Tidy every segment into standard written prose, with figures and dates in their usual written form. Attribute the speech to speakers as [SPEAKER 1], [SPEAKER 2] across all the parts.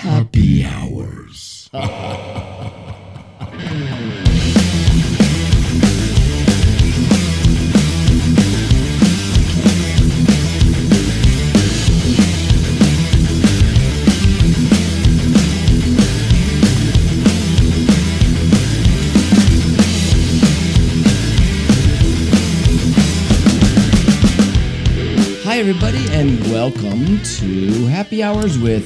[SPEAKER 1] Happy Hours. Hi, everybody, and welcome to Happy Hours with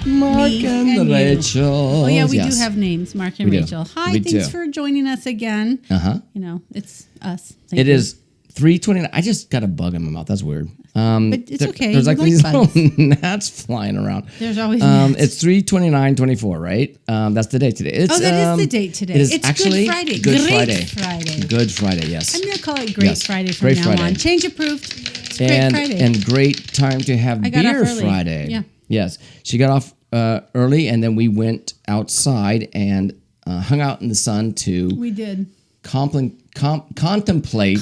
[SPEAKER 1] Mark
[SPEAKER 2] Me
[SPEAKER 1] and
[SPEAKER 2] and you.
[SPEAKER 1] Rachel.
[SPEAKER 2] Oh, yeah, we
[SPEAKER 1] Yes.
[SPEAKER 2] do have names, Mark and
[SPEAKER 1] We do.
[SPEAKER 2] Rachel. Hi,
[SPEAKER 1] We
[SPEAKER 2] thanks
[SPEAKER 1] do.
[SPEAKER 2] for joining us again.
[SPEAKER 1] Uh-huh.
[SPEAKER 2] You know, it's us. Thank
[SPEAKER 1] It
[SPEAKER 2] you.
[SPEAKER 1] is 3:29. I just got a bug in my mouth. That's weird.
[SPEAKER 2] But it's okay.
[SPEAKER 1] There's like
[SPEAKER 2] You
[SPEAKER 1] these
[SPEAKER 2] bugs.
[SPEAKER 1] little gnats flying around.
[SPEAKER 2] There's always gnats.
[SPEAKER 1] It's 3/29/24, right? That's the date today. It's,
[SPEAKER 2] Oh, that is the date today.
[SPEAKER 1] It is
[SPEAKER 2] It's
[SPEAKER 1] actually
[SPEAKER 2] Good Friday.
[SPEAKER 1] Good
[SPEAKER 2] Great
[SPEAKER 1] Friday.
[SPEAKER 2] Friday.
[SPEAKER 1] Good Friday, yes.
[SPEAKER 2] I'm going to call it Great
[SPEAKER 1] Yes.
[SPEAKER 2] Friday from
[SPEAKER 1] Great
[SPEAKER 2] now
[SPEAKER 1] Friday.
[SPEAKER 2] on. Change approved. It's Great
[SPEAKER 1] and
[SPEAKER 2] Friday.
[SPEAKER 1] and great time to have
[SPEAKER 2] I got off
[SPEAKER 1] beer
[SPEAKER 2] early.
[SPEAKER 1] Friday.
[SPEAKER 2] Yeah.
[SPEAKER 1] Yes, she got off early, and then we went outside and hung out in the sun to
[SPEAKER 2] we did.
[SPEAKER 1] contemplate
[SPEAKER 2] Contemplate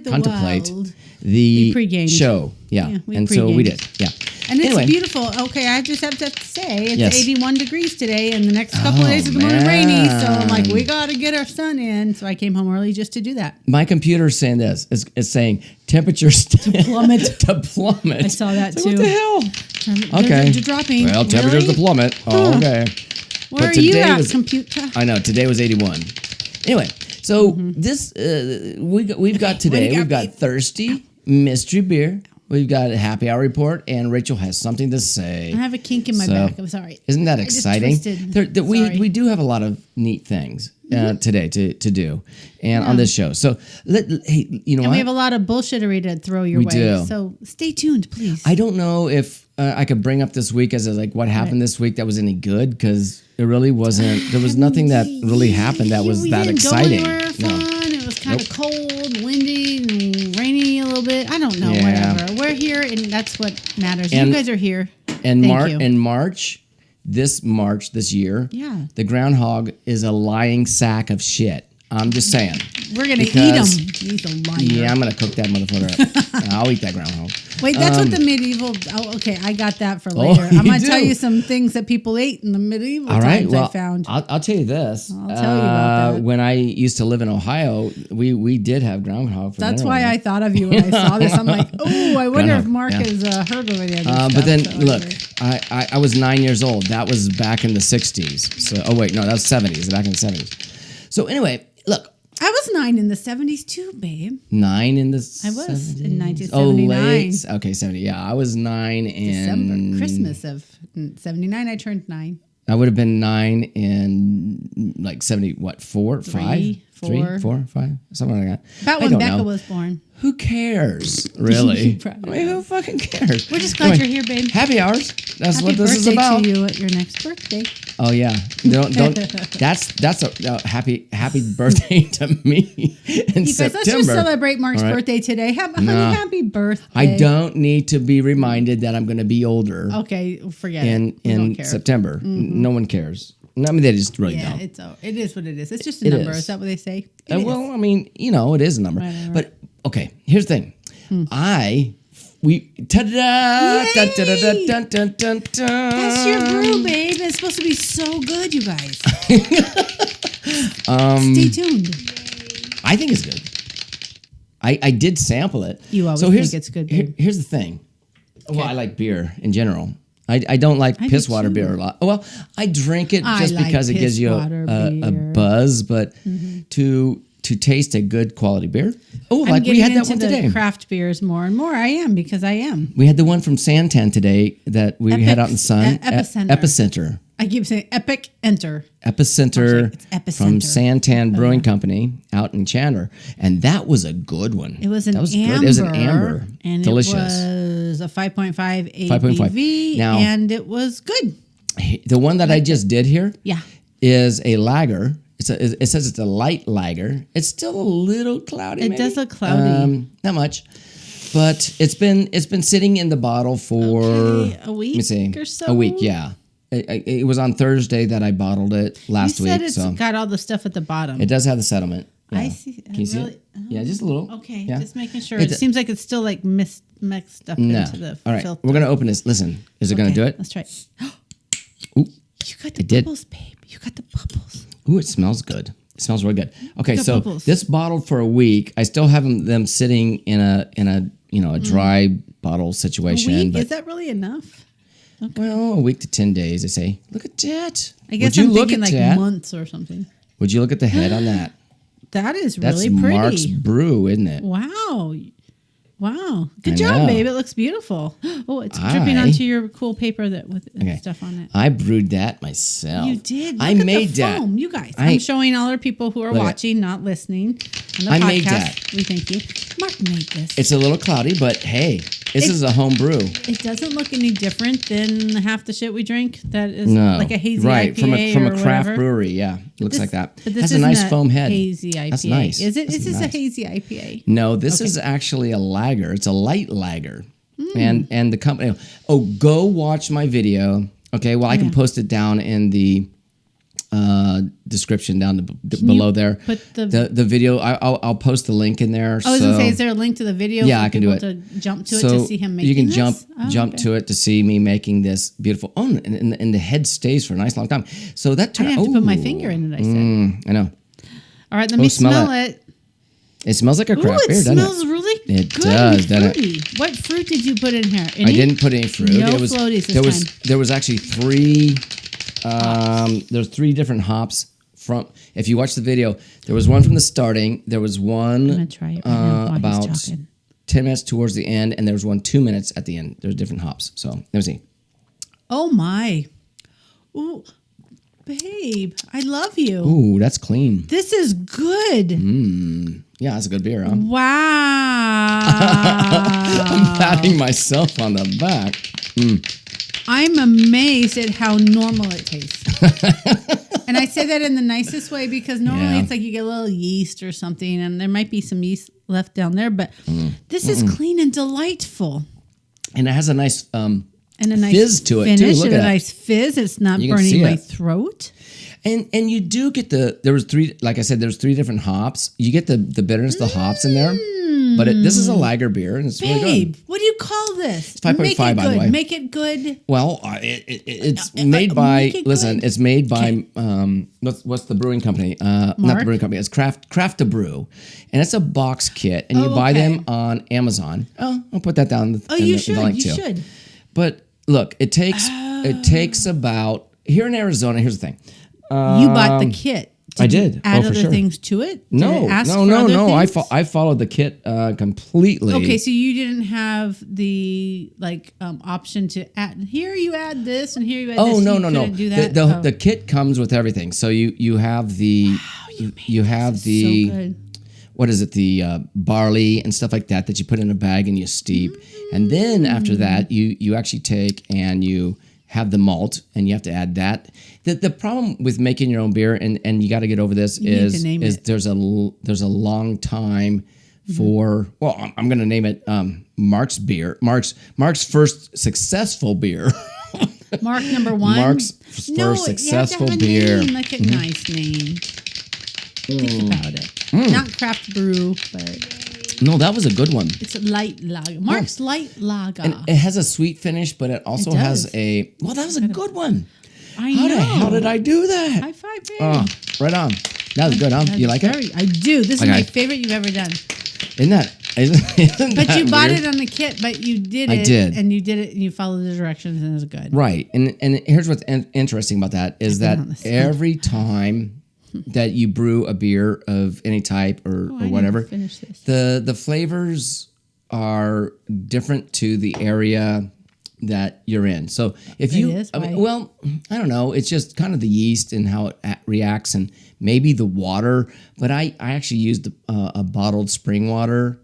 [SPEAKER 2] the world.
[SPEAKER 1] the
[SPEAKER 2] We pre-gamed.
[SPEAKER 1] show. Yeah,
[SPEAKER 2] Yeah, we
[SPEAKER 1] and so we
[SPEAKER 2] pre-gamed.
[SPEAKER 1] did. Yeah,
[SPEAKER 2] And it's
[SPEAKER 1] anyway,
[SPEAKER 2] beautiful. Okay, I just have to say it's
[SPEAKER 1] Yes.
[SPEAKER 2] 81 degrees today, and the next couple
[SPEAKER 1] Oh,
[SPEAKER 2] of days it's going to be rainy. So I'm like,
[SPEAKER 1] man.
[SPEAKER 2] we got to get our sun in. So I came home early just to do that.
[SPEAKER 1] My computer's saying this. It's saying temperatures
[SPEAKER 2] plummet.
[SPEAKER 1] to plummet.
[SPEAKER 2] I saw that
[SPEAKER 1] It's
[SPEAKER 2] too.
[SPEAKER 1] like, what the hell?
[SPEAKER 2] They're-
[SPEAKER 1] Okay.
[SPEAKER 2] they're dropping.
[SPEAKER 1] Well, temperatures
[SPEAKER 2] Really?
[SPEAKER 1] to plummet. Oh, okay.
[SPEAKER 2] Where
[SPEAKER 1] But
[SPEAKER 2] are you
[SPEAKER 1] today
[SPEAKER 2] at,
[SPEAKER 1] was-
[SPEAKER 2] computer?
[SPEAKER 1] I know today was 81. Anyway, so this we've got today.
[SPEAKER 2] got,
[SPEAKER 1] We've got
[SPEAKER 2] babe?
[SPEAKER 1] thirsty mystery beer. We've got a happy hour report, and Rachel has something to say.
[SPEAKER 2] I have a kink in my
[SPEAKER 1] So,
[SPEAKER 2] back. I'm sorry.
[SPEAKER 1] Isn't that
[SPEAKER 2] I just
[SPEAKER 1] exciting?
[SPEAKER 2] twisted.
[SPEAKER 1] We
[SPEAKER 2] Sorry.
[SPEAKER 1] do have a lot of neat things today to do, and on this show. So hey, you know
[SPEAKER 2] And
[SPEAKER 1] what?
[SPEAKER 2] we have a lot of bullshittery to throw your
[SPEAKER 1] We
[SPEAKER 2] way.
[SPEAKER 1] do.
[SPEAKER 2] So stay tuned, please.
[SPEAKER 1] I don't know if I could bring up this week as like what happened this week that was any good, because it really wasn't. There was nothing that really happened that was
[SPEAKER 2] we
[SPEAKER 1] that
[SPEAKER 2] didn't
[SPEAKER 1] exciting.
[SPEAKER 2] Go anywhere fun. It was kind of cold, windy, and rainy a little bit. I don't know.
[SPEAKER 1] Yeah.
[SPEAKER 2] Whatever. We're here, and that's what matters.
[SPEAKER 1] And-
[SPEAKER 2] you guys are here.
[SPEAKER 1] And
[SPEAKER 2] Thank you.
[SPEAKER 1] in March this year,
[SPEAKER 2] Yeah.
[SPEAKER 1] the groundhog is a lying sack of shit. I'm just saying.
[SPEAKER 2] We're gonna eat
[SPEAKER 1] because-
[SPEAKER 2] them. He's a liar.
[SPEAKER 1] Yeah, I'm gonna cook that motherfucker up. I'll eat that groundhog.
[SPEAKER 2] Wait, that's what the medieval. Oh, okay, I got that for later. I'm
[SPEAKER 1] you
[SPEAKER 2] gonna tell
[SPEAKER 1] do?
[SPEAKER 2] you some things that people ate in the medieval
[SPEAKER 1] All right.
[SPEAKER 2] times.
[SPEAKER 1] Well,
[SPEAKER 2] I found.
[SPEAKER 1] I'll tell you this.
[SPEAKER 2] I'll tell you about that.
[SPEAKER 1] When I used to live in Ohio, we did have groundhog for
[SPEAKER 2] That's
[SPEAKER 1] dinner
[SPEAKER 2] why
[SPEAKER 1] one
[SPEAKER 2] I
[SPEAKER 1] day.
[SPEAKER 2] thought of you when I saw this. I'm like, oh, I wonder if
[SPEAKER 1] Groundhog,
[SPEAKER 2] Mark
[SPEAKER 1] yeah.
[SPEAKER 2] has heard of any of this
[SPEAKER 1] But then
[SPEAKER 2] stuff. So
[SPEAKER 1] look,
[SPEAKER 2] anyway.
[SPEAKER 1] I was 9 years old. That was back in the 60s. So wait, no, that was 70s. Back in the 70s. So anyway, look,
[SPEAKER 2] I was 9 in the 70s too, babe.
[SPEAKER 1] 9 in the
[SPEAKER 2] I was
[SPEAKER 1] 70s?
[SPEAKER 2] in
[SPEAKER 1] Oh,
[SPEAKER 2] 1979.
[SPEAKER 1] late. Okay, 70. Yeah, I was 9
[SPEAKER 2] December,
[SPEAKER 1] in
[SPEAKER 2] Christmas of 79. I turned 9.
[SPEAKER 1] I would have been 9 in like 70. What? 4, 5,
[SPEAKER 2] 3, 4.
[SPEAKER 1] 4, 5, something like that.
[SPEAKER 2] About
[SPEAKER 1] I
[SPEAKER 2] when
[SPEAKER 1] don't
[SPEAKER 2] Becca
[SPEAKER 1] know.
[SPEAKER 2] was born.
[SPEAKER 1] Who cares, really?
[SPEAKER 2] Probably
[SPEAKER 1] Who fucking cares?
[SPEAKER 2] We're just glad
[SPEAKER 1] Anyway,
[SPEAKER 2] you're here, babe.
[SPEAKER 1] Happy hours. That's
[SPEAKER 2] Happy
[SPEAKER 1] what this is
[SPEAKER 2] birthday
[SPEAKER 1] about.
[SPEAKER 2] to you at your next birthday.
[SPEAKER 1] Oh yeah, don't. That's a happy birthday to me in
[SPEAKER 2] You guys,
[SPEAKER 1] September.
[SPEAKER 2] let's just celebrate Mark's
[SPEAKER 1] All right.
[SPEAKER 2] birthday today. Honey, happy birthday.
[SPEAKER 1] I don't need to be reminded that I'm going to be older
[SPEAKER 2] Okay, forget it. We don't
[SPEAKER 1] in
[SPEAKER 2] care.
[SPEAKER 1] September. No one cares. I mean, they just really
[SPEAKER 2] Yeah,
[SPEAKER 1] don't.
[SPEAKER 2] it is what it is. It's just a
[SPEAKER 1] It
[SPEAKER 2] number.
[SPEAKER 1] is.
[SPEAKER 2] Is that what they say? It is.
[SPEAKER 1] Well, I mean, it is a number.
[SPEAKER 2] Right.
[SPEAKER 1] But okay, here's the thing. Ta-da!
[SPEAKER 2] Yay!
[SPEAKER 1] Dun, dun, dun, dun, dun, dun, dun.
[SPEAKER 2] That's your brew, babe. It's supposed to be so good, you guys. Stay tuned.
[SPEAKER 1] I think it's good. I did sample it.
[SPEAKER 2] You always
[SPEAKER 1] here's,
[SPEAKER 2] think it's good, babe.
[SPEAKER 1] Here's the thing. Well, I like beer in general. I don't like
[SPEAKER 2] do
[SPEAKER 1] piss water
[SPEAKER 2] too.
[SPEAKER 1] beer a lot. Well, I drink it
[SPEAKER 2] I
[SPEAKER 1] just
[SPEAKER 2] like
[SPEAKER 1] because it
[SPEAKER 2] piss
[SPEAKER 1] gives you
[SPEAKER 2] water
[SPEAKER 1] a
[SPEAKER 2] beer.
[SPEAKER 1] buzz, but to taste a good quality beer. Oh,
[SPEAKER 2] I'm
[SPEAKER 1] like we
[SPEAKER 2] getting
[SPEAKER 1] had that
[SPEAKER 2] into
[SPEAKER 1] one
[SPEAKER 2] the
[SPEAKER 1] today.
[SPEAKER 2] craft beers more and more. I am because I am.
[SPEAKER 1] We had the one from Santan today that we had out in the sun.
[SPEAKER 2] Epicenter.
[SPEAKER 1] Epicenter.
[SPEAKER 2] I keep saying epic enter.
[SPEAKER 1] Epicenter
[SPEAKER 2] It's Epicenter.
[SPEAKER 1] from Santan Brewing Company out in Chandler, and that was a good one.
[SPEAKER 2] It was an
[SPEAKER 1] that was
[SPEAKER 2] amber.
[SPEAKER 1] good. It was an amber,
[SPEAKER 2] and
[SPEAKER 1] delicious.
[SPEAKER 2] It was a 5.5
[SPEAKER 1] 5.5.
[SPEAKER 2] ABV,
[SPEAKER 1] Now-
[SPEAKER 2] and it was good.
[SPEAKER 1] The one that I just did here
[SPEAKER 2] Yeah.
[SPEAKER 1] is a lager. It says it's a light lager. It's still a little cloudy.
[SPEAKER 2] It
[SPEAKER 1] maybe.
[SPEAKER 2] does look cloudy.
[SPEAKER 1] Not much, but it's been sitting in the bottle for
[SPEAKER 2] Okay, a
[SPEAKER 1] let me see,
[SPEAKER 2] week or so?
[SPEAKER 1] a week. Yeah, it was on Thursday that I bottled it last
[SPEAKER 2] You said
[SPEAKER 1] week.
[SPEAKER 2] it's
[SPEAKER 1] So
[SPEAKER 2] got all the stuff at the bottom.
[SPEAKER 1] it does have the settlement. Yeah.
[SPEAKER 2] I see.
[SPEAKER 1] Can you see
[SPEAKER 2] Really?
[SPEAKER 1] it? Yeah, just a little.
[SPEAKER 2] Okay,
[SPEAKER 1] Yeah.
[SPEAKER 2] just making sure.
[SPEAKER 1] It-
[SPEAKER 2] It seems like it's still like mixed up
[SPEAKER 1] No.
[SPEAKER 2] into the
[SPEAKER 1] All right,
[SPEAKER 2] filter.
[SPEAKER 1] we're gonna open this. Listen, is it gonna
[SPEAKER 2] Okay,
[SPEAKER 1] do it?
[SPEAKER 2] Let's try it.
[SPEAKER 1] Ooh. did.
[SPEAKER 2] Bubbles, babe. You got the bubbles.
[SPEAKER 1] Ooh, it smells good. It smells really good. Okay,
[SPEAKER 2] The
[SPEAKER 1] so
[SPEAKER 2] bubbles.
[SPEAKER 1] this bottled for a week. I still have them sitting in a dry bottle situation.
[SPEAKER 2] Week?
[SPEAKER 1] But
[SPEAKER 2] Is that really enough?
[SPEAKER 1] well, a week to 10 days. They say. Look at that.
[SPEAKER 2] I guess
[SPEAKER 1] Would you
[SPEAKER 2] I'm
[SPEAKER 1] look
[SPEAKER 2] thinking
[SPEAKER 1] at
[SPEAKER 2] like
[SPEAKER 1] that?
[SPEAKER 2] months or something.
[SPEAKER 1] Would you look at the head on that?
[SPEAKER 2] That is
[SPEAKER 1] That's
[SPEAKER 2] really pretty.
[SPEAKER 1] Mark's Brew, isn't it?
[SPEAKER 2] Wow. Wow. Good
[SPEAKER 1] I
[SPEAKER 2] job,
[SPEAKER 1] know.
[SPEAKER 2] babe. It looks beautiful. Oh, it's dripping onto your cool paper that with stuff on it.
[SPEAKER 1] I brewed that myself.
[SPEAKER 2] You did. Look
[SPEAKER 1] I
[SPEAKER 2] at
[SPEAKER 1] made
[SPEAKER 2] the
[SPEAKER 1] that.
[SPEAKER 2] foam. You guys.
[SPEAKER 1] I-
[SPEAKER 2] I'm showing all our people who are
[SPEAKER 1] Look at-
[SPEAKER 2] watching, not listening. On the
[SPEAKER 1] I
[SPEAKER 2] podcast.
[SPEAKER 1] made that.
[SPEAKER 2] We thank you. Mark made this.
[SPEAKER 1] It's a little cloudy, but hey, this is a home brew.
[SPEAKER 2] It doesn't look any different than half the shit we drink. That is
[SPEAKER 1] No,
[SPEAKER 2] like a hazy
[SPEAKER 1] right
[SPEAKER 2] IPA
[SPEAKER 1] from
[SPEAKER 2] or
[SPEAKER 1] a craft
[SPEAKER 2] whatever.
[SPEAKER 1] brewery. Yeah, it looks like that.
[SPEAKER 2] But this
[SPEAKER 1] Has a
[SPEAKER 2] isn't
[SPEAKER 1] nice foam head.
[SPEAKER 2] Hazy IPA.
[SPEAKER 1] That's nice.
[SPEAKER 2] Is it?
[SPEAKER 1] That's
[SPEAKER 2] Is this
[SPEAKER 1] nice.
[SPEAKER 2] a hazy IPA?
[SPEAKER 1] No, this is actually a lager. It's a light lager, and the company. Oh, go watch my video. Okay, well I can post it down in the description down below there.
[SPEAKER 2] put
[SPEAKER 1] the video. I'll post the link in there.
[SPEAKER 2] I was gonna say, is there a link to the video?
[SPEAKER 1] Yeah,
[SPEAKER 2] for
[SPEAKER 1] I can do
[SPEAKER 2] people
[SPEAKER 1] it.
[SPEAKER 2] To jump to it
[SPEAKER 1] So
[SPEAKER 2] to see him making
[SPEAKER 1] you can
[SPEAKER 2] this?
[SPEAKER 1] jump
[SPEAKER 2] Okay.
[SPEAKER 1] to it to see me making this beautiful. Oh, and the head stays for a nice long time. So that
[SPEAKER 2] I
[SPEAKER 1] turned.
[SPEAKER 2] have to put my finger in it. I said.
[SPEAKER 1] I know.
[SPEAKER 2] All right, let me
[SPEAKER 1] smell
[SPEAKER 2] smell it.
[SPEAKER 1] It smells like a
[SPEAKER 2] Ooh,
[SPEAKER 1] craft
[SPEAKER 2] it
[SPEAKER 1] beer, doesn't
[SPEAKER 2] smells
[SPEAKER 1] it?
[SPEAKER 2] really
[SPEAKER 1] It
[SPEAKER 2] good
[SPEAKER 1] does,
[SPEAKER 2] and
[SPEAKER 1] doesn't it?
[SPEAKER 2] fruity. What fruit did you put in here?
[SPEAKER 1] I
[SPEAKER 2] Any?
[SPEAKER 1] didn't put any fruit.
[SPEAKER 2] No
[SPEAKER 1] it was,
[SPEAKER 2] floaties this
[SPEAKER 1] there was
[SPEAKER 2] time.
[SPEAKER 1] there was actually three. There's three different hops from. If you watch the video, there was one from the starting. There was one
[SPEAKER 2] I'm gonna try it right now while
[SPEAKER 1] about
[SPEAKER 2] he's talking.
[SPEAKER 1] 10 minutes towards the end, and there was one 2 minutes at the end. There's different hops. So let me see.
[SPEAKER 2] Oh my! Ooh, babe, I love you.
[SPEAKER 1] Ooh, that's clean.
[SPEAKER 2] This is good.
[SPEAKER 1] Yeah, that's a good beer, huh?
[SPEAKER 2] Wow!
[SPEAKER 1] I'm patting myself on the back.
[SPEAKER 2] I'm amazed at how normal it tastes. And I say that in the nicest way because normally
[SPEAKER 1] Yeah.
[SPEAKER 2] it's like you get a little yeast or something, and there might be some yeast left down there, but this is clean and delightful.
[SPEAKER 1] And it has a nice
[SPEAKER 2] And a nice
[SPEAKER 1] fizz to it, too.
[SPEAKER 2] finish
[SPEAKER 1] Look
[SPEAKER 2] and
[SPEAKER 1] at
[SPEAKER 2] a
[SPEAKER 1] that.
[SPEAKER 2] nice fizz. It's not
[SPEAKER 1] You can see
[SPEAKER 2] burning my
[SPEAKER 1] it.
[SPEAKER 2] throat.
[SPEAKER 1] and you do get there was three, like I said, there's three different hops. You get the bitterness of the hops in there. But this is a lager beer, and it's really
[SPEAKER 2] Babe,
[SPEAKER 1] good.
[SPEAKER 2] what do you call this?
[SPEAKER 1] It's 5.5,
[SPEAKER 2] Make it
[SPEAKER 1] by the
[SPEAKER 2] good.
[SPEAKER 1] way.
[SPEAKER 2] Make it good.
[SPEAKER 1] Well, it's made by.
[SPEAKER 2] make it
[SPEAKER 1] Listen,
[SPEAKER 2] good.
[SPEAKER 1] it's made by. What's the brewing company? Not the
[SPEAKER 2] Mark?
[SPEAKER 1] brewing company. It's Craft to Brew, and it's a box kit, and you
[SPEAKER 2] Oh,
[SPEAKER 1] buy
[SPEAKER 2] okay.
[SPEAKER 1] them on Amazon. Oh, I'll put that down.
[SPEAKER 2] Oh,
[SPEAKER 1] in
[SPEAKER 2] you
[SPEAKER 1] the
[SPEAKER 2] should.
[SPEAKER 1] link
[SPEAKER 2] You
[SPEAKER 1] too.
[SPEAKER 2] should.
[SPEAKER 1] But look, it takes about here in Arizona. Here's the thing.
[SPEAKER 2] You bought the kit.
[SPEAKER 1] I
[SPEAKER 2] you
[SPEAKER 1] did.
[SPEAKER 2] Add
[SPEAKER 1] Oh, for
[SPEAKER 2] other
[SPEAKER 1] sure.
[SPEAKER 2] things to it? Did
[SPEAKER 1] No,
[SPEAKER 2] it ask
[SPEAKER 1] no,
[SPEAKER 2] for
[SPEAKER 1] no,
[SPEAKER 2] other
[SPEAKER 1] no.
[SPEAKER 2] things?
[SPEAKER 1] I followed the kit completely.
[SPEAKER 2] Okay, so you didn't have the option to add. Here you add this, and here you add this.
[SPEAKER 1] Oh no
[SPEAKER 2] You
[SPEAKER 1] no no!
[SPEAKER 2] couldn't Do that.
[SPEAKER 1] The kit comes with everything. So you have the you have the
[SPEAKER 2] so good.
[SPEAKER 1] what is it, the barley and stuff like that you put in a bag and you steep, and then after that you actually take and you have the malt and you have to add that. The problem with making your own beer, and you got to get over this,
[SPEAKER 2] You need
[SPEAKER 1] is
[SPEAKER 2] to name it.
[SPEAKER 1] there's a long time for, well, I'm going to name it Mark's beer, Mark's first successful beer.
[SPEAKER 2] Mark number one.
[SPEAKER 1] Mark's
[SPEAKER 2] No,
[SPEAKER 1] first successful
[SPEAKER 2] you have to have a
[SPEAKER 1] beer.
[SPEAKER 2] Name, like a nice name. Think about it. Not craft brew, but
[SPEAKER 1] No, that was a good one.
[SPEAKER 2] it's a light lager. Mark's light lager.
[SPEAKER 1] And it has a sweet finish, but it also has
[SPEAKER 2] does.
[SPEAKER 1] a, well, that was a good one.
[SPEAKER 2] I
[SPEAKER 1] How
[SPEAKER 2] know.
[SPEAKER 1] the hell did I do that?
[SPEAKER 2] High five, babe.
[SPEAKER 1] Oh, right on. That was good, huh? You like it?
[SPEAKER 2] I do. This is
[SPEAKER 1] Okay.
[SPEAKER 2] my favorite you've ever done.
[SPEAKER 1] Isn't
[SPEAKER 2] But
[SPEAKER 1] that
[SPEAKER 2] you bought
[SPEAKER 1] weird?
[SPEAKER 2] it on the kit, but you did
[SPEAKER 1] I
[SPEAKER 2] it.
[SPEAKER 1] did.
[SPEAKER 2] And you did it and you followed the directions and it was good.
[SPEAKER 1] Right. And here's what's interesting about that is that
[SPEAKER 2] on the side.
[SPEAKER 1] every time that you brew a beer of any type or
[SPEAKER 2] I didn't
[SPEAKER 1] whatever,
[SPEAKER 2] finish this.
[SPEAKER 1] the flavors are different to the area that you're in. So if you,
[SPEAKER 2] is?
[SPEAKER 1] I mean,
[SPEAKER 2] Why?
[SPEAKER 1] well, I don't know. It's just kind of the yeast and how it reacts, and maybe the water. But I actually used a bottled spring water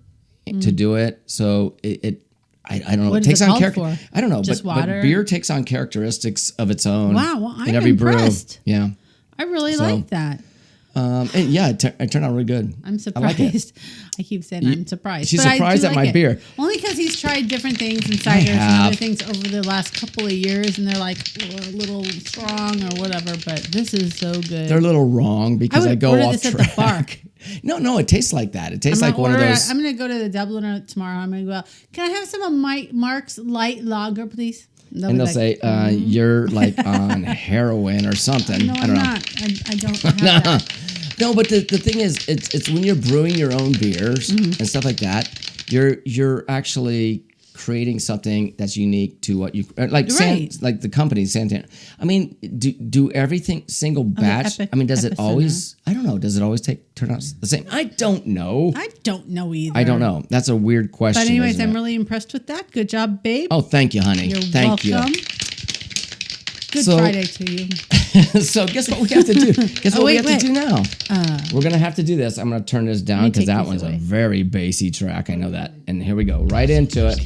[SPEAKER 1] to do it. So I don't know.
[SPEAKER 2] What
[SPEAKER 1] It
[SPEAKER 2] is
[SPEAKER 1] takes
[SPEAKER 2] it
[SPEAKER 1] on
[SPEAKER 2] called
[SPEAKER 1] character.
[SPEAKER 2] for?
[SPEAKER 1] I don't know,
[SPEAKER 2] Just
[SPEAKER 1] but
[SPEAKER 2] water?
[SPEAKER 1] beer takes on characteristics of its own.
[SPEAKER 2] Wow, well, I'm
[SPEAKER 1] in every
[SPEAKER 2] impressed.
[SPEAKER 1] brew. Yeah.
[SPEAKER 2] I really like that.
[SPEAKER 1] And yeah, it turned out really good.
[SPEAKER 2] I'm
[SPEAKER 1] I like it.
[SPEAKER 2] surprised. I keep saying I'm surprised.
[SPEAKER 1] she's
[SPEAKER 2] but I
[SPEAKER 1] surprised
[SPEAKER 2] do
[SPEAKER 1] at
[SPEAKER 2] like
[SPEAKER 1] my
[SPEAKER 2] it.
[SPEAKER 1] beer.
[SPEAKER 2] Only because he's tried different things and ciders and
[SPEAKER 1] have.
[SPEAKER 2] other things over the last couple of years, and they're like a little strong or whatever. But this is so good.
[SPEAKER 1] They're a little wrong because
[SPEAKER 2] I
[SPEAKER 1] I,
[SPEAKER 2] would
[SPEAKER 1] go
[SPEAKER 2] order
[SPEAKER 1] off
[SPEAKER 2] this at
[SPEAKER 1] track.
[SPEAKER 2] the bar.
[SPEAKER 1] No, it tastes like that. It tastes like one of those.
[SPEAKER 2] I'm gonna go to the Dubliner tomorrow. I'm gonna go out. Can I have some of Mark's light lager, please?
[SPEAKER 1] and they'll say you're like on heroin or something.
[SPEAKER 2] No,
[SPEAKER 1] I
[SPEAKER 2] I'm
[SPEAKER 1] don't know.
[SPEAKER 2] not. I don't have that.
[SPEAKER 1] No, but the thing is, it's when you're brewing your own beers and stuff like that, you're actually creating something that's unique to what you like.
[SPEAKER 2] Right.
[SPEAKER 1] Like the company Santana. I mean, do everything single batch?
[SPEAKER 2] Epic-
[SPEAKER 1] I mean, does it
[SPEAKER 2] Epicenter.
[SPEAKER 1] always? I don't know. Does it always turn out the same? I don't know.
[SPEAKER 2] I don't know either.
[SPEAKER 1] I don't know. That's a weird question.
[SPEAKER 2] But anyways,
[SPEAKER 1] isn't
[SPEAKER 2] I'm
[SPEAKER 1] it?
[SPEAKER 2] really impressed with that. Good job, babe.
[SPEAKER 1] Oh, thank you, honey.
[SPEAKER 2] You're
[SPEAKER 1] Thank
[SPEAKER 2] welcome.
[SPEAKER 1] you.
[SPEAKER 2] Good
[SPEAKER 1] So-
[SPEAKER 2] Friday to you.
[SPEAKER 1] So guess what we have to do? Guess what we
[SPEAKER 2] wait,
[SPEAKER 1] have to do now?
[SPEAKER 2] Uh,
[SPEAKER 1] We're gonna have to do this. I'm gonna turn this down
[SPEAKER 2] me
[SPEAKER 1] because
[SPEAKER 2] take
[SPEAKER 1] that
[SPEAKER 2] these
[SPEAKER 1] one's
[SPEAKER 2] away.
[SPEAKER 1] a very bassy track. I know that. And here we go, right into it.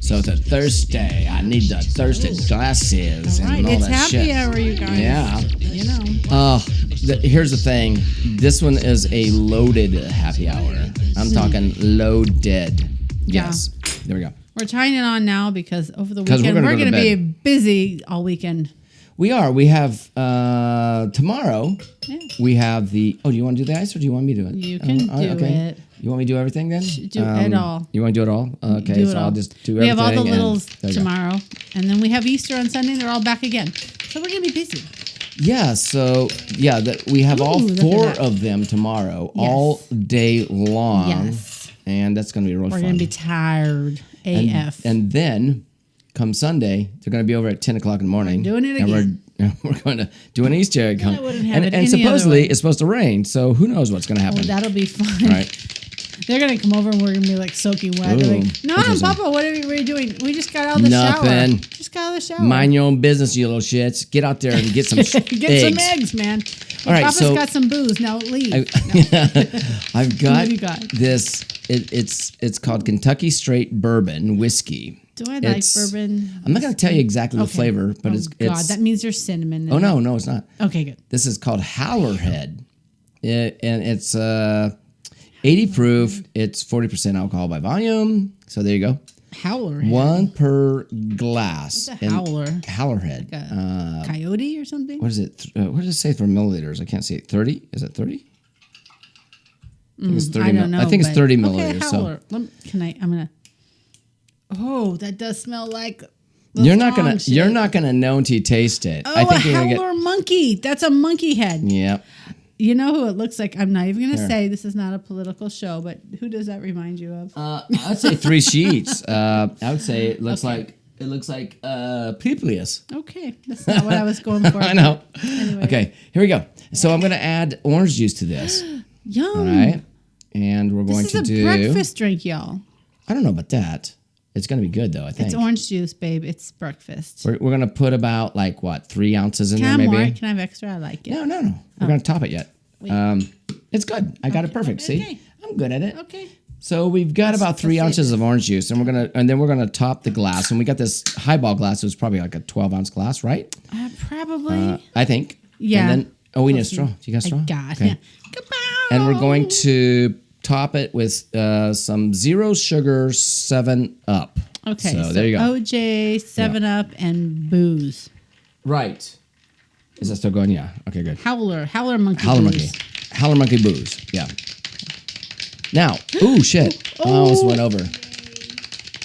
[SPEAKER 1] So it's a Thursday. I need the Thursday glasses
[SPEAKER 2] All right,
[SPEAKER 1] and all
[SPEAKER 2] it's
[SPEAKER 1] that
[SPEAKER 2] happy
[SPEAKER 1] shit.
[SPEAKER 2] hour, you guys.
[SPEAKER 1] Yeah.
[SPEAKER 2] You know.
[SPEAKER 1] Here's the thing. This one is a loaded happy hour. I'm talking loaded. Yes. There we go.
[SPEAKER 2] We're tying it on now because over the
[SPEAKER 1] 'Cause we're
[SPEAKER 2] weekend
[SPEAKER 1] gonna
[SPEAKER 2] we're
[SPEAKER 1] go to
[SPEAKER 2] going to be
[SPEAKER 1] bed.
[SPEAKER 2] busy all weekend.
[SPEAKER 1] We are. We have tomorrow.
[SPEAKER 2] Yeah.
[SPEAKER 1] We have the. Oh, do you want to do the ice or do you want me to do it?
[SPEAKER 2] You can do it.
[SPEAKER 1] You want me to do everything then?
[SPEAKER 2] Do it all.
[SPEAKER 1] You want to do it all? Okay,
[SPEAKER 2] Do it
[SPEAKER 1] so
[SPEAKER 2] all.
[SPEAKER 1] I'll just do
[SPEAKER 2] We
[SPEAKER 1] everything.
[SPEAKER 2] have all the
[SPEAKER 1] and
[SPEAKER 2] littles
[SPEAKER 1] there you go.
[SPEAKER 2] tomorrow, and then we have Easter on Sunday. They're all back again, so we're going to be busy.
[SPEAKER 1] Yeah. So yeah, we have all
[SPEAKER 2] Ooh, look at
[SPEAKER 1] 4
[SPEAKER 2] that.
[SPEAKER 1] of them tomorrow,
[SPEAKER 2] Yes.
[SPEAKER 1] all day long.
[SPEAKER 2] Yes.
[SPEAKER 1] And that's going to be real
[SPEAKER 2] We're
[SPEAKER 1] fun.
[SPEAKER 2] going to be tired AF.
[SPEAKER 1] And then come Sunday, they're going to be over at 10 o'clock in the morning.
[SPEAKER 2] We're doing it
[SPEAKER 1] and
[SPEAKER 2] again.
[SPEAKER 1] We're going to do an Easter egg hunt.
[SPEAKER 2] I wouldn't have
[SPEAKER 1] and
[SPEAKER 2] it
[SPEAKER 1] and
[SPEAKER 2] any other
[SPEAKER 1] supposedly
[SPEAKER 2] way.
[SPEAKER 1] it's supposed to rain, so who knows what's going to happen.
[SPEAKER 2] Oh, that'll be fun.
[SPEAKER 1] Right.
[SPEAKER 2] They're going to come over and we're going to be like soaking wet. They're
[SPEAKER 1] Ooh,
[SPEAKER 2] like, no,
[SPEAKER 1] interesting.
[SPEAKER 2] Papa, what are you doing? We just got out of the
[SPEAKER 1] Nothing.
[SPEAKER 2] shower. Just got out of the shower.
[SPEAKER 1] Mind your own business, you little shits. Get out there and get some
[SPEAKER 2] Get
[SPEAKER 1] eggs.
[SPEAKER 2] some eggs, man.
[SPEAKER 1] All right,
[SPEAKER 2] Papa's
[SPEAKER 1] so-
[SPEAKER 2] got some booze. Now leave.
[SPEAKER 1] I've got,
[SPEAKER 2] What do you got?
[SPEAKER 1] this. It's called Kentucky Straight Bourbon Whiskey.
[SPEAKER 2] Do I like
[SPEAKER 1] It's-
[SPEAKER 2] bourbon?
[SPEAKER 1] I'm not going to tell you exactly the
[SPEAKER 2] Okay.
[SPEAKER 1] flavor, but
[SPEAKER 2] Oh,
[SPEAKER 1] it's
[SPEAKER 2] God, that means there's cinnamon in
[SPEAKER 1] oh
[SPEAKER 2] it.
[SPEAKER 1] no, it's not.
[SPEAKER 2] Okay, good.
[SPEAKER 1] This is called Howlerhead, and it's 80 proof. It's 40% alcohol by volume. So there you go.
[SPEAKER 2] Howler.
[SPEAKER 1] 1 per glass.
[SPEAKER 2] What's a
[SPEAKER 1] And
[SPEAKER 2] howler?
[SPEAKER 1] Howlerhead.
[SPEAKER 2] Coyote or something?
[SPEAKER 1] What is it? What does it say for milliliters? I can't see it. 30? Is it 30? I think it's 30.
[SPEAKER 2] I don't know.
[SPEAKER 1] I think it's
[SPEAKER 2] but-
[SPEAKER 1] 30
[SPEAKER 2] Okay,
[SPEAKER 1] milliliters. So
[SPEAKER 2] howler. I'm gonna. Oh, that does smell like. the
[SPEAKER 1] you're not
[SPEAKER 2] strong
[SPEAKER 1] gonna
[SPEAKER 2] shit.
[SPEAKER 1] you're not gonna know until you taste it.
[SPEAKER 2] Oh,
[SPEAKER 1] I think
[SPEAKER 2] a
[SPEAKER 1] you're gonna
[SPEAKER 2] howler monkey. That's a monkey head.
[SPEAKER 1] Yeah.
[SPEAKER 2] You know who it looks like? I'm not even gonna
[SPEAKER 1] Here.
[SPEAKER 2] say this is not a political show, but who does that remind you of?
[SPEAKER 1] I would say 3 sheets. I would say it looks like Publius.
[SPEAKER 2] Okay, that's not what I was going for.
[SPEAKER 1] I know.
[SPEAKER 2] Anyway.
[SPEAKER 1] Okay, here we go. So I'm gonna add orange juice to this.
[SPEAKER 2] Yum.
[SPEAKER 1] All right. And we're going
[SPEAKER 2] This
[SPEAKER 1] to
[SPEAKER 2] is a
[SPEAKER 1] do
[SPEAKER 2] breakfast drink, y'all.
[SPEAKER 1] I don't know about that. It's gonna be good though, I think.
[SPEAKER 2] It's orange juice, babe. It's breakfast.
[SPEAKER 1] We're gonna put about like what, 3 ounces in
[SPEAKER 2] Can I
[SPEAKER 1] there
[SPEAKER 2] have
[SPEAKER 1] maybe?
[SPEAKER 2] more? Can I have extra? I like it.
[SPEAKER 1] No. We're gonna top it yet. It's good. I got it perfect.
[SPEAKER 2] Okay.
[SPEAKER 1] See, I'm good at it.
[SPEAKER 2] Okay.
[SPEAKER 1] So we've got about 3
[SPEAKER 2] that's
[SPEAKER 1] ounces of orange juice, and then we're gonna top the glass. And we got this highball glass. It was probably like a 12-ounce glass, right?
[SPEAKER 2] Probably.
[SPEAKER 1] I think.
[SPEAKER 2] Yeah.
[SPEAKER 1] And then we need a straw. Do you got a straw?
[SPEAKER 2] I got
[SPEAKER 1] Okay.
[SPEAKER 2] it. Kapow!
[SPEAKER 1] And we're going to top it with some zero sugar 7-Up.
[SPEAKER 2] Okay.
[SPEAKER 1] So there you go.
[SPEAKER 2] OJ, 7-Up, and booze.
[SPEAKER 1] Right. Is that still going? Yeah. Okay, good.
[SPEAKER 2] Howler monkey.
[SPEAKER 1] Howler
[SPEAKER 2] booze.
[SPEAKER 1] monkey. Howler monkey booze. Yeah. Now, ooh, shit. I almost went over.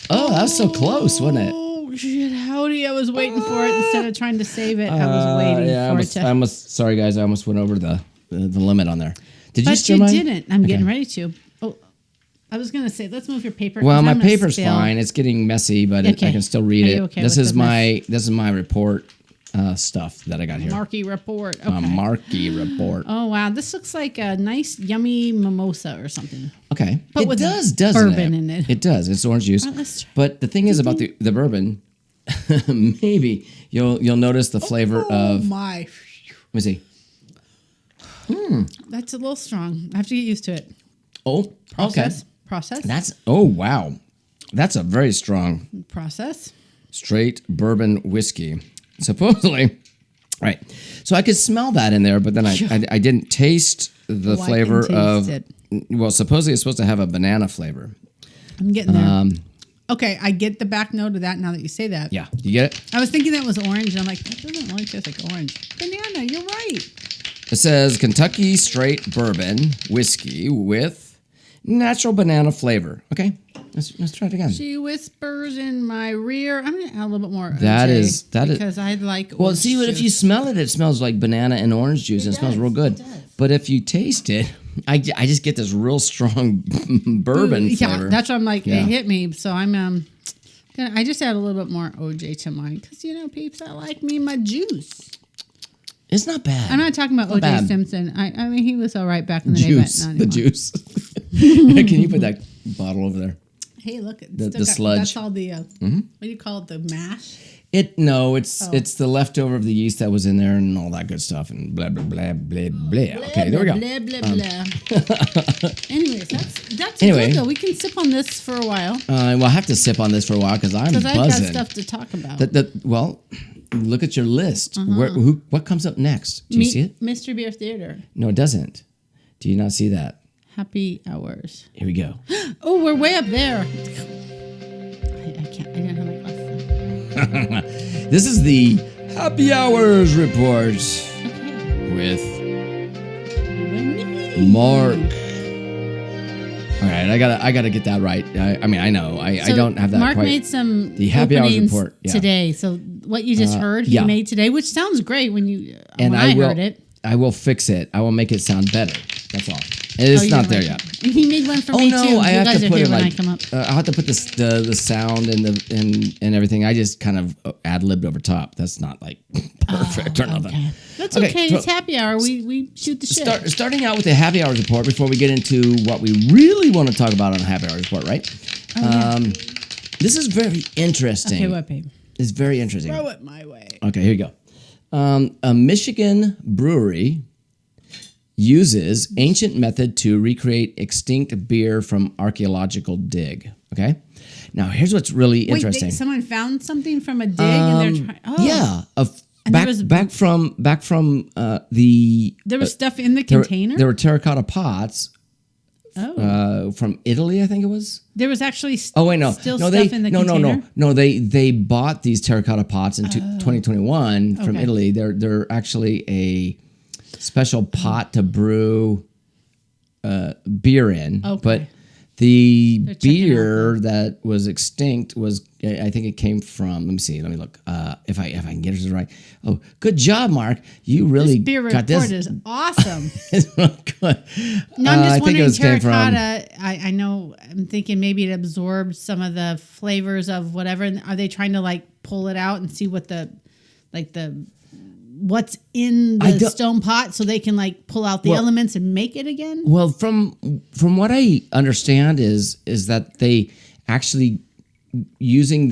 [SPEAKER 1] Oh, that was so close, wasn't it?
[SPEAKER 2] Oh shit! Howdy! I was waiting for it instead of trying to save it. I was waiting
[SPEAKER 1] Yeah,
[SPEAKER 2] for it to.
[SPEAKER 1] I almost, sorry guys, I almost went over the limit on there. Did you
[SPEAKER 2] But
[SPEAKER 1] stir
[SPEAKER 2] you
[SPEAKER 1] mine?
[SPEAKER 2] didn't. I'm getting
[SPEAKER 1] Okay.
[SPEAKER 2] ready to. Oh, I was gonna say, let's move your paper.
[SPEAKER 1] Well,
[SPEAKER 2] 'cause
[SPEAKER 1] my
[SPEAKER 2] I'm gonna
[SPEAKER 1] paper's
[SPEAKER 2] spill.
[SPEAKER 1] fine. It's getting messy, but
[SPEAKER 2] Okay.
[SPEAKER 1] I can still read
[SPEAKER 2] Are
[SPEAKER 1] it.
[SPEAKER 2] you okay
[SPEAKER 1] this
[SPEAKER 2] with
[SPEAKER 1] is
[SPEAKER 2] the
[SPEAKER 1] my report stuff that I got here.
[SPEAKER 2] Marky report. Okay.
[SPEAKER 1] A Marky report.
[SPEAKER 2] Oh wow, this looks like a nice, yummy mimosa or something.
[SPEAKER 1] Okay.
[SPEAKER 2] But
[SPEAKER 1] It
[SPEAKER 2] with
[SPEAKER 1] does, doesn't
[SPEAKER 2] bourbon
[SPEAKER 1] it?
[SPEAKER 2] in it.
[SPEAKER 1] It does. It's orange juice.
[SPEAKER 2] Alright, let's try.
[SPEAKER 1] But the thing is about the bourbon, maybe you'll notice the flavor of.
[SPEAKER 2] my!
[SPEAKER 1] Let me see.
[SPEAKER 2] That's a little strong. I have to get used to it.
[SPEAKER 1] Oh,
[SPEAKER 2] Process.
[SPEAKER 1] okay.
[SPEAKER 2] Process.
[SPEAKER 1] That's wow. That's a very strong
[SPEAKER 2] Process.
[SPEAKER 1] straight bourbon whiskey. Supposedly, right. So I could smell that in there, but then I didn't taste the
[SPEAKER 2] Oh, I
[SPEAKER 1] flavor
[SPEAKER 2] can
[SPEAKER 1] of.
[SPEAKER 2] taste
[SPEAKER 1] Well, supposedly it's supposed to have a banana flavor.
[SPEAKER 2] I'm getting there. Okay, I get the back note of that now that you say that.
[SPEAKER 1] Yeah, you get it.
[SPEAKER 2] I was thinking that was orange, and I'm like, that doesn't really taste like orange. Banana, you're right.
[SPEAKER 1] It says Kentucky Straight Bourbon Whiskey with natural banana flavor. Okay. Let's try it again.
[SPEAKER 2] She whispers in my rear. I'm gonna add a little bit more.
[SPEAKER 1] That
[SPEAKER 2] OJ
[SPEAKER 1] is
[SPEAKER 2] because I like.
[SPEAKER 1] Well,
[SPEAKER 2] orange
[SPEAKER 1] see, if you
[SPEAKER 2] juice.
[SPEAKER 1] smell it, it smells like banana and orange juice, and it smells
[SPEAKER 2] does,
[SPEAKER 1] real good.
[SPEAKER 2] it does.
[SPEAKER 1] But if you taste it, I just get this real strong bourbon
[SPEAKER 2] Yeah,
[SPEAKER 1] flavor.
[SPEAKER 2] that's what I'm like.
[SPEAKER 1] Yeah.
[SPEAKER 2] It hit me, so I'm I just add a little bit more OJ to mine because peeps, I like me my juice.
[SPEAKER 1] It's not bad.
[SPEAKER 2] I'm not talking about
[SPEAKER 1] Not
[SPEAKER 2] OJ
[SPEAKER 1] bad.
[SPEAKER 2] Simpson. I mean, he was all right back in the
[SPEAKER 1] Juice,
[SPEAKER 2] day, but not
[SPEAKER 1] the
[SPEAKER 2] anymore.
[SPEAKER 1] juice. Can you put that bottle over there?
[SPEAKER 2] Hey, look, it's
[SPEAKER 1] The
[SPEAKER 2] still
[SPEAKER 1] sludge.
[SPEAKER 2] That's all the what do you call it? The mash.
[SPEAKER 1] It's the leftover of the yeast that was in there and all that good stuff and blah blah blah blah blah. Okay, there we go.
[SPEAKER 2] Blah blah blah. Anyways, that's
[SPEAKER 1] Anyway.
[SPEAKER 2] good though. We can sip on this for a while
[SPEAKER 1] Well, I have to sip on this for a while because I'm
[SPEAKER 2] because I've got
[SPEAKER 1] buzzing.
[SPEAKER 2] stuff to talk about.
[SPEAKER 1] Well, look at your list. What comes up next? Do you see it?
[SPEAKER 2] Mystery Beer Theater.
[SPEAKER 1] No, it doesn't. Do you not see that?
[SPEAKER 2] Happy hours.
[SPEAKER 1] Here we go.
[SPEAKER 2] Oh, we're way up there. I can't. I didn't have my glasses.
[SPEAKER 1] This is the Happy Hours report
[SPEAKER 2] Okay.
[SPEAKER 1] with Mark. All right, I gotta get that right. I mean, I know. I
[SPEAKER 2] So
[SPEAKER 1] don't have that
[SPEAKER 2] Mark
[SPEAKER 1] quite.
[SPEAKER 2] made some
[SPEAKER 1] The Happy Hours
[SPEAKER 2] openings
[SPEAKER 1] report, yeah.
[SPEAKER 2] today. So what you just heard, he
[SPEAKER 1] yeah.
[SPEAKER 2] made today, which sounds great when you
[SPEAKER 1] and
[SPEAKER 2] when
[SPEAKER 1] I
[SPEAKER 2] I
[SPEAKER 1] will,
[SPEAKER 2] heard it.
[SPEAKER 1] I will fix it. I will make it sound better. That's all. It's
[SPEAKER 2] Oh,
[SPEAKER 1] not
[SPEAKER 2] you're
[SPEAKER 1] there
[SPEAKER 2] right.
[SPEAKER 1] yet.
[SPEAKER 2] He made one for
[SPEAKER 1] Oh
[SPEAKER 2] me
[SPEAKER 1] no,
[SPEAKER 2] too.
[SPEAKER 1] I
[SPEAKER 2] You
[SPEAKER 1] have
[SPEAKER 2] guys
[SPEAKER 1] to
[SPEAKER 2] are
[SPEAKER 1] put
[SPEAKER 2] here
[SPEAKER 1] it
[SPEAKER 2] when
[SPEAKER 1] like
[SPEAKER 2] I come up.
[SPEAKER 1] I'll have to put the sound and everything. I just kind of ad-libbed over top. That's not like perfect or nothing.
[SPEAKER 2] Okay. That's
[SPEAKER 1] Okay,
[SPEAKER 2] okay.
[SPEAKER 1] so-
[SPEAKER 2] It's happy hour. We shoot the shit.
[SPEAKER 1] Starting out with the Happy Hours report before we get into what we really want to talk about on the Happy Hours report, right? This is very interesting.
[SPEAKER 2] Okay, what, babe?
[SPEAKER 1] It's very interesting.
[SPEAKER 2] Throw it my way.
[SPEAKER 1] Okay, here you go. A Michigan brewery uses ancient method to recreate extinct beer from archaeological dig. Okay, now here's what's really interesting.
[SPEAKER 2] Wait, someone found something from a dig and they're trying. Oh,
[SPEAKER 1] Yeah,
[SPEAKER 2] And there was-
[SPEAKER 1] back from the
[SPEAKER 2] There was stuff in the
[SPEAKER 1] there,
[SPEAKER 2] container.
[SPEAKER 1] there were terracotta pots
[SPEAKER 2] Oh,
[SPEAKER 1] from Italy, I think it was.
[SPEAKER 2] there was actually.
[SPEAKER 1] Oh wait, no,
[SPEAKER 2] still
[SPEAKER 1] no,
[SPEAKER 2] stuff
[SPEAKER 1] they
[SPEAKER 2] in the
[SPEAKER 1] no,
[SPEAKER 2] container.
[SPEAKER 1] no. They bought these terracotta pots in 2021 from
[SPEAKER 2] Okay.
[SPEAKER 1] Italy. They're actually a special pot to brew beer in.
[SPEAKER 2] Okay.
[SPEAKER 1] But the
[SPEAKER 2] They're checking
[SPEAKER 1] beer that was extinct was, I think it came from. Let me see. Let me look. If I can get it right. Oh, good job, Mark. You really
[SPEAKER 2] This beer
[SPEAKER 1] got
[SPEAKER 2] report
[SPEAKER 1] this.
[SPEAKER 2] is awesome.
[SPEAKER 1] It's real good.
[SPEAKER 2] No, I'm
[SPEAKER 1] I
[SPEAKER 2] just
[SPEAKER 1] think it
[SPEAKER 2] wondering,
[SPEAKER 1] was came from.
[SPEAKER 2] terracotta. I know. I'm thinking maybe it absorbed some of the flavors of whatever. And are they trying to like pull it out and see what the what's in
[SPEAKER 1] I
[SPEAKER 2] the
[SPEAKER 1] don't-
[SPEAKER 2] stone pot so they can like pull out the
[SPEAKER 1] Well-
[SPEAKER 2] elements and make it again?
[SPEAKER 1] Well, from what I understand is that they actually using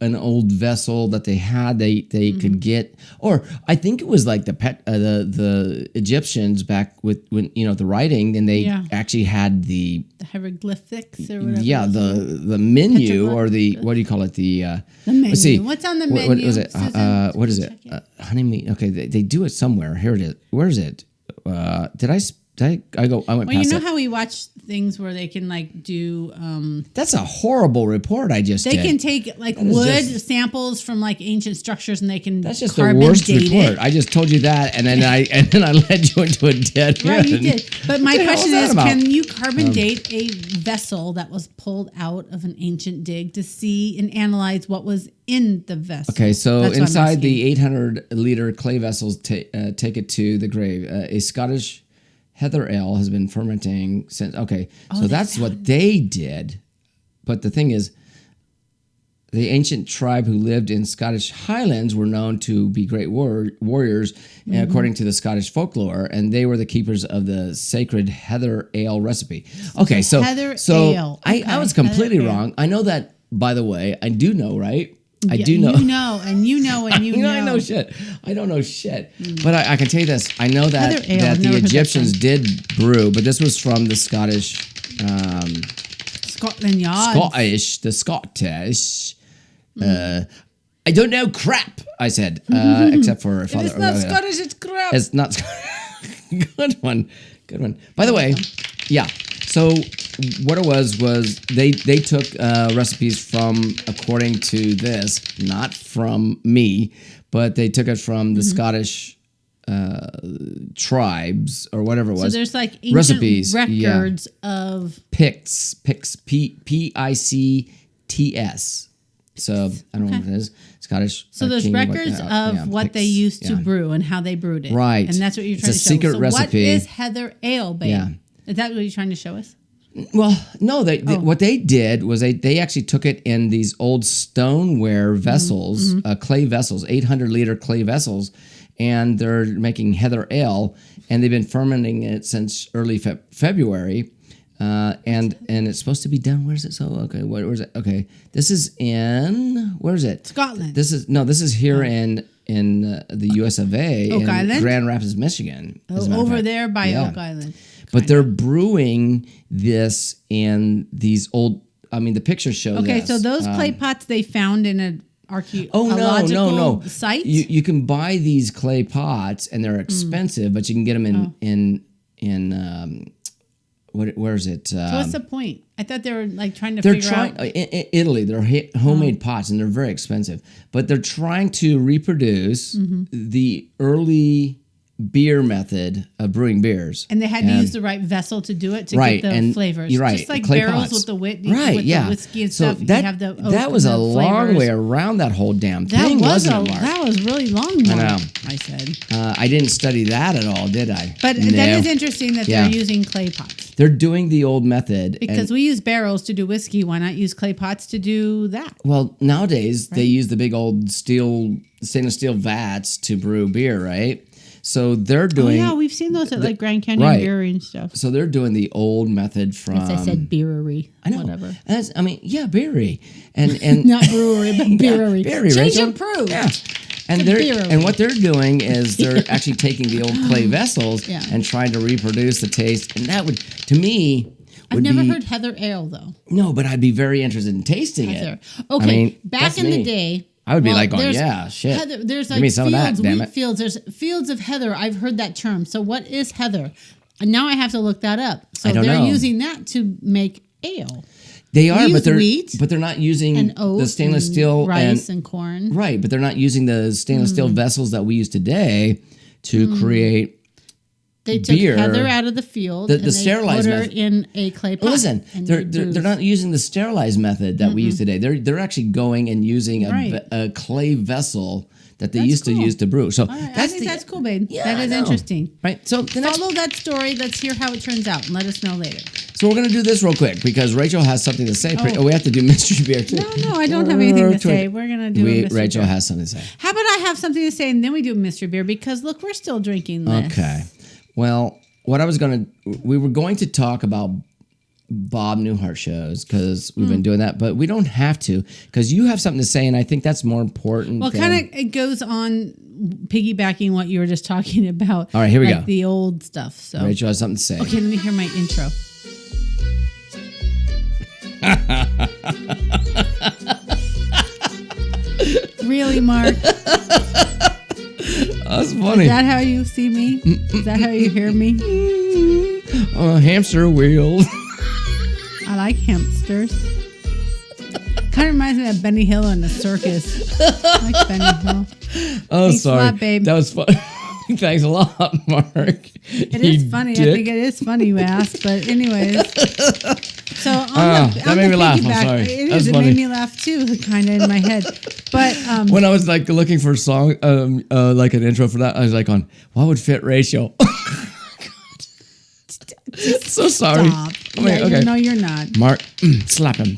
[SPEAKER 1] an old vessel that they had, they could get, or I think it was like the Egyptians back with when the writing, and they
[SPEAKER 2] Yeah.
[SPEAKER 1] actually had the
[SPEAKER 2] The hieroglyphics or whatever.
[SPEAKER 1] the menu or the what do you call it the
[SPEAKER 2] menu.
[SPEAKER 1] let's see.
[SPEAKER 2] What's on the
[SPEAKER 1] What
[SPEAKER 2] menu,
[SPEAKER 1] was it?
[SPEAKER 2] Susan?
[SPEAKER 1] What is it? Honey meat. Okay, they do it somewhere. Here it is. Where is it? Did I went
[SPEAKER 2] Well, you
[SPEAKER 1] past
[SPEAKER 2] know
[SPEAKER 1] it.
[SPEAKER 2] how we watch things where they can like do
[SPEAKER 1] That's a horrible report I just
[SPEAKER 2] they
[SPEAKER 1] did.
[SPEAKER 2] can take like
[SPEAKER 1] That is
[SPEAKER 2] wood
[SPEAKER 1] just-
[SPEAKER 2] samples from like ancient structures and they can
[SPEAKER 1] That's just the
[SPEAKER 2] carbon
[SPEAKER 1] worst
[SPEAKER 2] date
[SPEAKER 1] report.
[SPEAKER 2] it.
[SPEAKER 1] I just told you that, and then I led you into a dead
[SPEAKER 2] Right, you
[SPEAKER 1] end.
[SPEAKER 2] did. But my
[SPEAKER 1] What the hell
[SPEAKER 2] question
[SPEAKER 1] was that
[SPEAKER 2] is,
[SPEAKER 1] about?
[SPEAKER 2] can you carbon date a vessel that was pulled out of an ancient dig to see and analyze what was in the vessel?
[SPEAKER 1] Okay, so
[SPEAKER 2] That's what I'm
[SPEAKER 1] inside
[SPEAKER 2] asking.
[SPEAKER 1] the 800-liter clay vessels, take it to the grave. A Scottish heather ale has been fermenting since. Okay, so
[SPEAKER 2] they
[SPEAKER 1] that's what they did. But the thing is, the ancient tribe who lived in Scottish Highlands were known to be great warriors, according to the Scottish folklore, and they were the keepers of the sacred heather ale recipe. Okay, so
[SPEAKER 2] heather
[SPEAKER 1] so
[SPEAKER 2] ale.
[SPEAKER 1] I
[SPEAKER 2] Okay,
[SPEAKER 1] was completely
[SPEAKER 2] heather ale.
[SPEAKER 1] wrong. I know that, by the way. I do know, right? I
[SPEAKER 2] Yeah,
[SPEAKER 1] do know.
[SPEAKER 2] You know, and you know, and you know.
[SPEAKER 1] I know shit. I don't know shit. But I can tell you this. I know that,
[SPEAKER 2] Heather ale,
[SPEAKER 1] that
[SPEAKER 2] I've
[SPEAKER 1] the
[SPEAKER 2] never heard that
[SPEAKER 1] Egyptians
[SPEAKER 2] term.
[SPEAKER 1] did brew, but this was from the Scottish,
[SPEAKER 2] Scotland Yard.
[SPEAKER 1] the Scottish. I don't know crap, I said, except for Father.
[SPEAKER 2] It's not Scottish, it's crap.
[SPEAKER 1] It's not good one. Good one. By the way, yeah. So what it was they took recipes from, according to this, not from me, but they took it from the Scottish tribes or whatever it
[SPEAKER 2] So
[SPEAKER 1] was.
[SPEAKER 2] there's like ancient
[SPEAKER 1] recipes, yeah.
[SPEAKER 2] records of
[SPEAKER 1] Picts, Picts. So I don't know what it is. Scottish.
[SPEAKER 2] so there's
[SPEAKER 1] king,
[SPEAKER 2] records of what they
[SPEAKER 1] Picts,
[SPEAKER 2] used to
[SPEAKER 1] yeah.
[SPEAKER 2] brew and how they brewed it.
[SPEAKER 1] Right.
[SPEAKER 2] And that's what you're
[SPEAKER 1] It's
[SPEAKER 2] trying
[SPEAKER 1] a
[SPEAKER 2] to show.
[SPEAKER 1] secret
[SPEAKER 2] So what
[SPEAKER 1] recipe.
[SPEAKER 2] is Heather Ale, babe?
[SPEAKER 1] Yeah.
[SPEAKER 2] Is that what you're trying to show us?
[SPEAKER 1] Well, no.
[SPEAKER 2] Oh.
[SPEAKER 1] What they did was they actually took it in these old stoneware vessels, clay vessels, 800-liter clay vessels, and they're making Heather Ale, and they've been fermenting it since early February. And it's supposed to be done. Where's it? So okay, where's it? Okay, this is in where's it?
[SPEAKER 2] Scotland.
[SPEAKER 1] This is here in the U.S. of A.
[SPEAKER 2] Oak
[SPEAKER 1] in
[SPEAKER 2] Island?
[SPEAKER 1] Grand Rapids, Michigan. as a matter of
[SPEAKER 2] Over
[SPEAKER 1] fact.
[SPEAKER 2] there by
[SPEAKER 1] Yeah.
[SPEAKER 2] Oak Island.
[SPEAKER 1] But they're brewing this in these old. I mean, the pictures show.
[SPEAKER 2] Okay,
[SPEAKER 1] this.
[SPEAKER 2] so those clay pots they found in an
[SPEAKER 1] Oh no!
[SPEAKER 2] site?
[SPEAKER 1] You can buy these clay pots, and they're expensive, but you can get them in where is it?
[SPEAKER 2] So what's the point? I thought they were like trying to
[SPEAKER 1] They're
[SPEAKER 2] figure
[SPEAKER 1] trying
[SPEAKER 2] out.
[SPEAKER 1] in Italy. They're homemade pots, and they're very expensive. But they're trying to reproduce the early beer method of brewing beers.
[SPEAKER 2] And they had to use the right vessel to do it to
[SPEAKER 1] Right,
[SPEAKER 2] get the
[SPEAKER 1] and
[SPEAKER 2] flavors.
[SPEAKER 1] you're right,
[SPEAKER 2] Just like
[SPEAKER 1] clay
[SPEAKER 2] barrels
[SPEAKER 1] pots.
[SPEAKER 2] with the with
[SPEAKER 1] Right,
[SPEAKER 2] the
[SPEAKER 1] yeah.
[SPEAKER 2] whiskey and
[SPEAKER 1] So
[SPEAKER 2] stuff.
[SPEAKER 1] that
[SPEAKER 2] you have the oak
[SPEAKER 1] that was
[SPEAKER 2] and
[SPEAKER 1] a
[SPEAKER 2] the
[SPEAKER 1] long
[SPEAKER 2] flavors.
[SPEAKER 1] way around that whole damn
[SPEAKER 2] That
[SPEAKER 1] thing,
[SPEAKER 2] was
[SPEAKER 1] wasn't it, Mark?
[SPEAKER 2] that was really long. Mark,
[SPEAKER 1] know.
[SPEAKER 2] I said.
[SPEAKER 1] I didn't study that at all, did I?
[SPEAKER 2] But
[SPEAKER 1] No.
[SPEAKER 2] that is interesting that
[SPEAKER 1] Yeah.
[SPEAKER 2] they're using clay pots.
[SPEAKER 1] They're doing the old method.
[SPEAKER 2] Because we use barrels to do whiskey. Why not use clay pots to do that?
[SPEAKER 1] Well, nowadays they use the big old stainless steel vats to brew beer, right? So they're
[SPEAKER 2] Oh,
[SPEAKER 1] doing.
[SPEAKER 2] yeah, we've seen those at like Grand Canyon
[SPEAKER 1] right.
[SPEAKER 2] Brewery and stuff.
[SPEAKER 1] So they're doing the old method from.
[SPEAKER 2] As I said, brewery.
[SPEAKER 1] I know.
[SPEAKER 2] Whatever.
[SPEAKER 1] Brewery, and
[SPEAKER 2] Not brewery, but brewery.
[SPEAKER 1] brewery,
[SPEAKER 2] Change
[SPEAKER 1] Rachel.
[SPEAKER 2] of proof.
[SPEAKER 1] Yeah. And
[SPEAKER 2] It's a
[SPEAKER 1] they're
[SPEAKER 2] brewery.
[SPEAKER 1] and what they're doing is they're actually taking the old clay vessels
[SPEAKER 2] Yeah.
[SPEAKER 1] and trying to reproduce the taste, and that would, to me,
[SPEAKER 2] I've
[SPEAKER 1] would
[SPEAKER 2] never
[SPEAKER 1] be,
[SPEAKER 2] heard Heather Ale though.
[SPEAKER 1] No, but I'd be very interested in tasting
[SPEAKER 2] Heather.
[SPEAKER 1] it.
[SPEAKER 2] Okay,
[SPEAKER 1] I mean,
[SPEAKER 2] back
[SPEAKER 1] that's
[SPEAKER 2] in the
[SPEAKER 1] me.
[SPEAKER 2] day.
[SPEAKER 1] I would be like,
[SPEAKER 2] there's
[SPEAKER 1] yeah, shit.
[SPEAKER 2] Heather, there's
[SPEAKER 1] Give
[SPEAKER 2] like
[SPEAKER 1] me some
[SPEAKER 2] fields,
[SPEAKER 1] of that, damn
[SPEAKER 2] wheat
[SPEAKER 1] it.
[SPEAKER 2] fields. There's fields of heather. I've heard that term. So what is heather? And now I have to look that up. So
[SPEAKER 1] I don't
[SPEAKER 2] they're
[SPEAKER 1] know.
[SPEAKER 2] using that to make ale.
[SPEAKER 1] They are,
[SPEAKER 2] use
[SPEAKER 1] but they're
[SPEAKER 2] wheat
[SPEAKER 1] not using
[SPEAKER 2] And oat
[SPEAKER 1] the stainless
[SPEAKER 2] and
[SPEAKER 1] steel
[SPEAKER 2] rice and corn.
[SPEAKER 1] right, but they're not using the stainless steel vessels that we use today to create.
[SPEAKER 2] They took
[SPEAKER 1] beer.
[SPEAKER 2] heather out of the field
[SPEAKER 1] The
[SPEAKER 2] and they
[SPEAKER 1] sterilized
[SPEAKER 2] put her
[SPEAKER 1] method.
[SPEAKER 2] in a clay pot.
[SPEAKER 1] Well, listen,
[SPEAKER 2] and
[SPEAKER 1] they're
[SPEAKER 2] reduced.
[SPEAKER 1] not using the sterilized method that we use today. They're actually going and using
[SPEAKER 2] Right.
[SPEAKER 1] a clay vessel that they
[SPEAKER 2] That's
[SPEAKER 1] used to
[SPEAKER 2] cool.
[SPEAKER 1] use to brew. So
[SPEAKER 2] All right, I think that's cool, babe.
[SPEAKER 1] Yeah,
[SPEAKER 2] that
[SPEAKER 1] I
[SPEAKER 2] is
[SPEAKER 1] know.
[SPEAKER 2] interesting.
[SPEAKER 1] Right. So the next,
[SPEAKER 2] Follow that story. Let's hear how it turns out and let us know later.
[SPEAKER 1] so we're gonna do this real quick because Rachel has something to say.
[SPEAKER 2] Oh.
[SPEAKER 1] We have to do mystery beer too.
[SPEAKER 2] No, I don't have anything to say. We're going to do a mystery
[SPEAKER 1] Rachel
[SPEAKER 2] beer.
[SPEAKER 1] has something to say.
[SPEAKER 2] How about I have something to say and then we do a mystery beer because look, we're still drinking this.
[SPEAKER 1] Okay. Well, we were going to talk about Bob Newhart shows because we've been doing that, but we don't have to because you have something to say, and I think that's more important.
[SPEAKER 2] Well, kind of it goes on piggybacking what you were just talking about.
[SPEAKER 1] All right, here we
[SPEAKER 2] like
[SPEAKER 1] go.
[SPEAKER 2] The old stuff. So
[SPEAKER 1] Rachel has something to say.
[SPEAKER 2] okay, let me hear my intro. Really, Mark?
[SPEAKER 1] That's funny.
[SPEAKER 2] Is that how you see me? Is that how you hear me?
[SPEAKER 1] Hamster wheel.
[SPEAKER 2] I like hamsters. Kind of reminds me of Benny Hill in the circus. I like Benny Hill.
[SPEAKER 1] Oh,
[SPEAKER 2] Thanks a
[SPEAKER 1] sorry,
[SPEAKER 2] lot, babe.
[SPEAKER 1] That was fun. Thanks a lot, Mark.
[SPEAKER 2] It is funny. I think it is funny you asked, but anyways. So on
[SPEAKER 1] that made me laugh. I'm
[SPEAKER 2] piggyback,
[SPEAKER 1] sorry.
[SPEAKER 2] It
[SPEAKER 1] That's
[SPEAKER 2] is. It
[SPEAKER 1] funny.
[SPEAKER 2] made me laugh too, kind of in my head. But
[SPEAKER 1] When I was like looking for a song, like an intro for that, I was like on what would fit Rachel. So sorry.
[SPEAKER 2] stop.
[SPEAKER 1] I mean,
[SPEAKER 2] Yeah,
[SPEAKER 1] okay.
[SPEAKER 2] No, you're not.
[SPEAKER 1] Mark, slap him.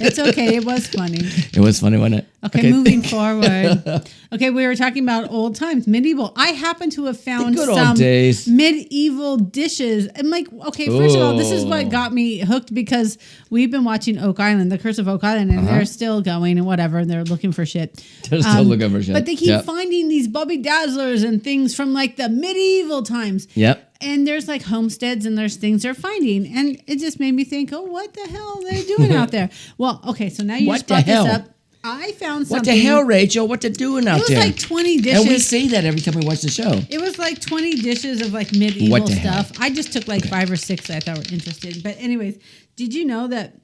[SPEAKER 2] It's okay. It was funny.
[SPEAKER 1] It was funny, wasn't it?
[SPEAKER 2] Okay, moving forward. Okay, we were talking about old times, medieval. I happen to have found
[SPEAKER 1] good old
[SPEAKER 2] some
[SPEAKER 1] days.
[SPEAKER 2] medieval dishes. I'm like, okay, first of all, this is what
[SPEAKER 1] Oh.
[SPEAKER 2] got me hooked because we've been watching Oak Island, The Curse of Oak Island, and they're still going and whatever, and they're looking for shit.
[SPEAKER 1] They're still looking for shit.
[SPEAKER 2] But they keep
[SPEAKER 1] Yep.
[SPEAKER 2] finding these Bobby Dazzlers and things from like the medieval times.
[SPEAKER 1] Yep.
[SPEAKER 2] And there's like homesteads and there's things they're finding. And it just made me think, oh, what the hell are they doing out there? Well, okay, so now you
[SPEAKER 1] What
[SPEAKER 2] just brought
[SPEAKER 1] the hell?
[SPEAKER 2] this up. I found something.
[SPEAKER 1] What the hell, Rachel? What you doing out
[SPEAKER 2] It was
[SPEAKER 1] there?
[SPEAKER 2] like 20 dishes.
[SPEAKER 1] And we say that every time we watch the show.
[SPEAKER 2] It was like 20 dishes of like medieval
[SPEAKER 1] What the hell?
[SPEAKER 2] stuff. I just took like 5 or 6 that I thought were interesting. But anyways, did you know that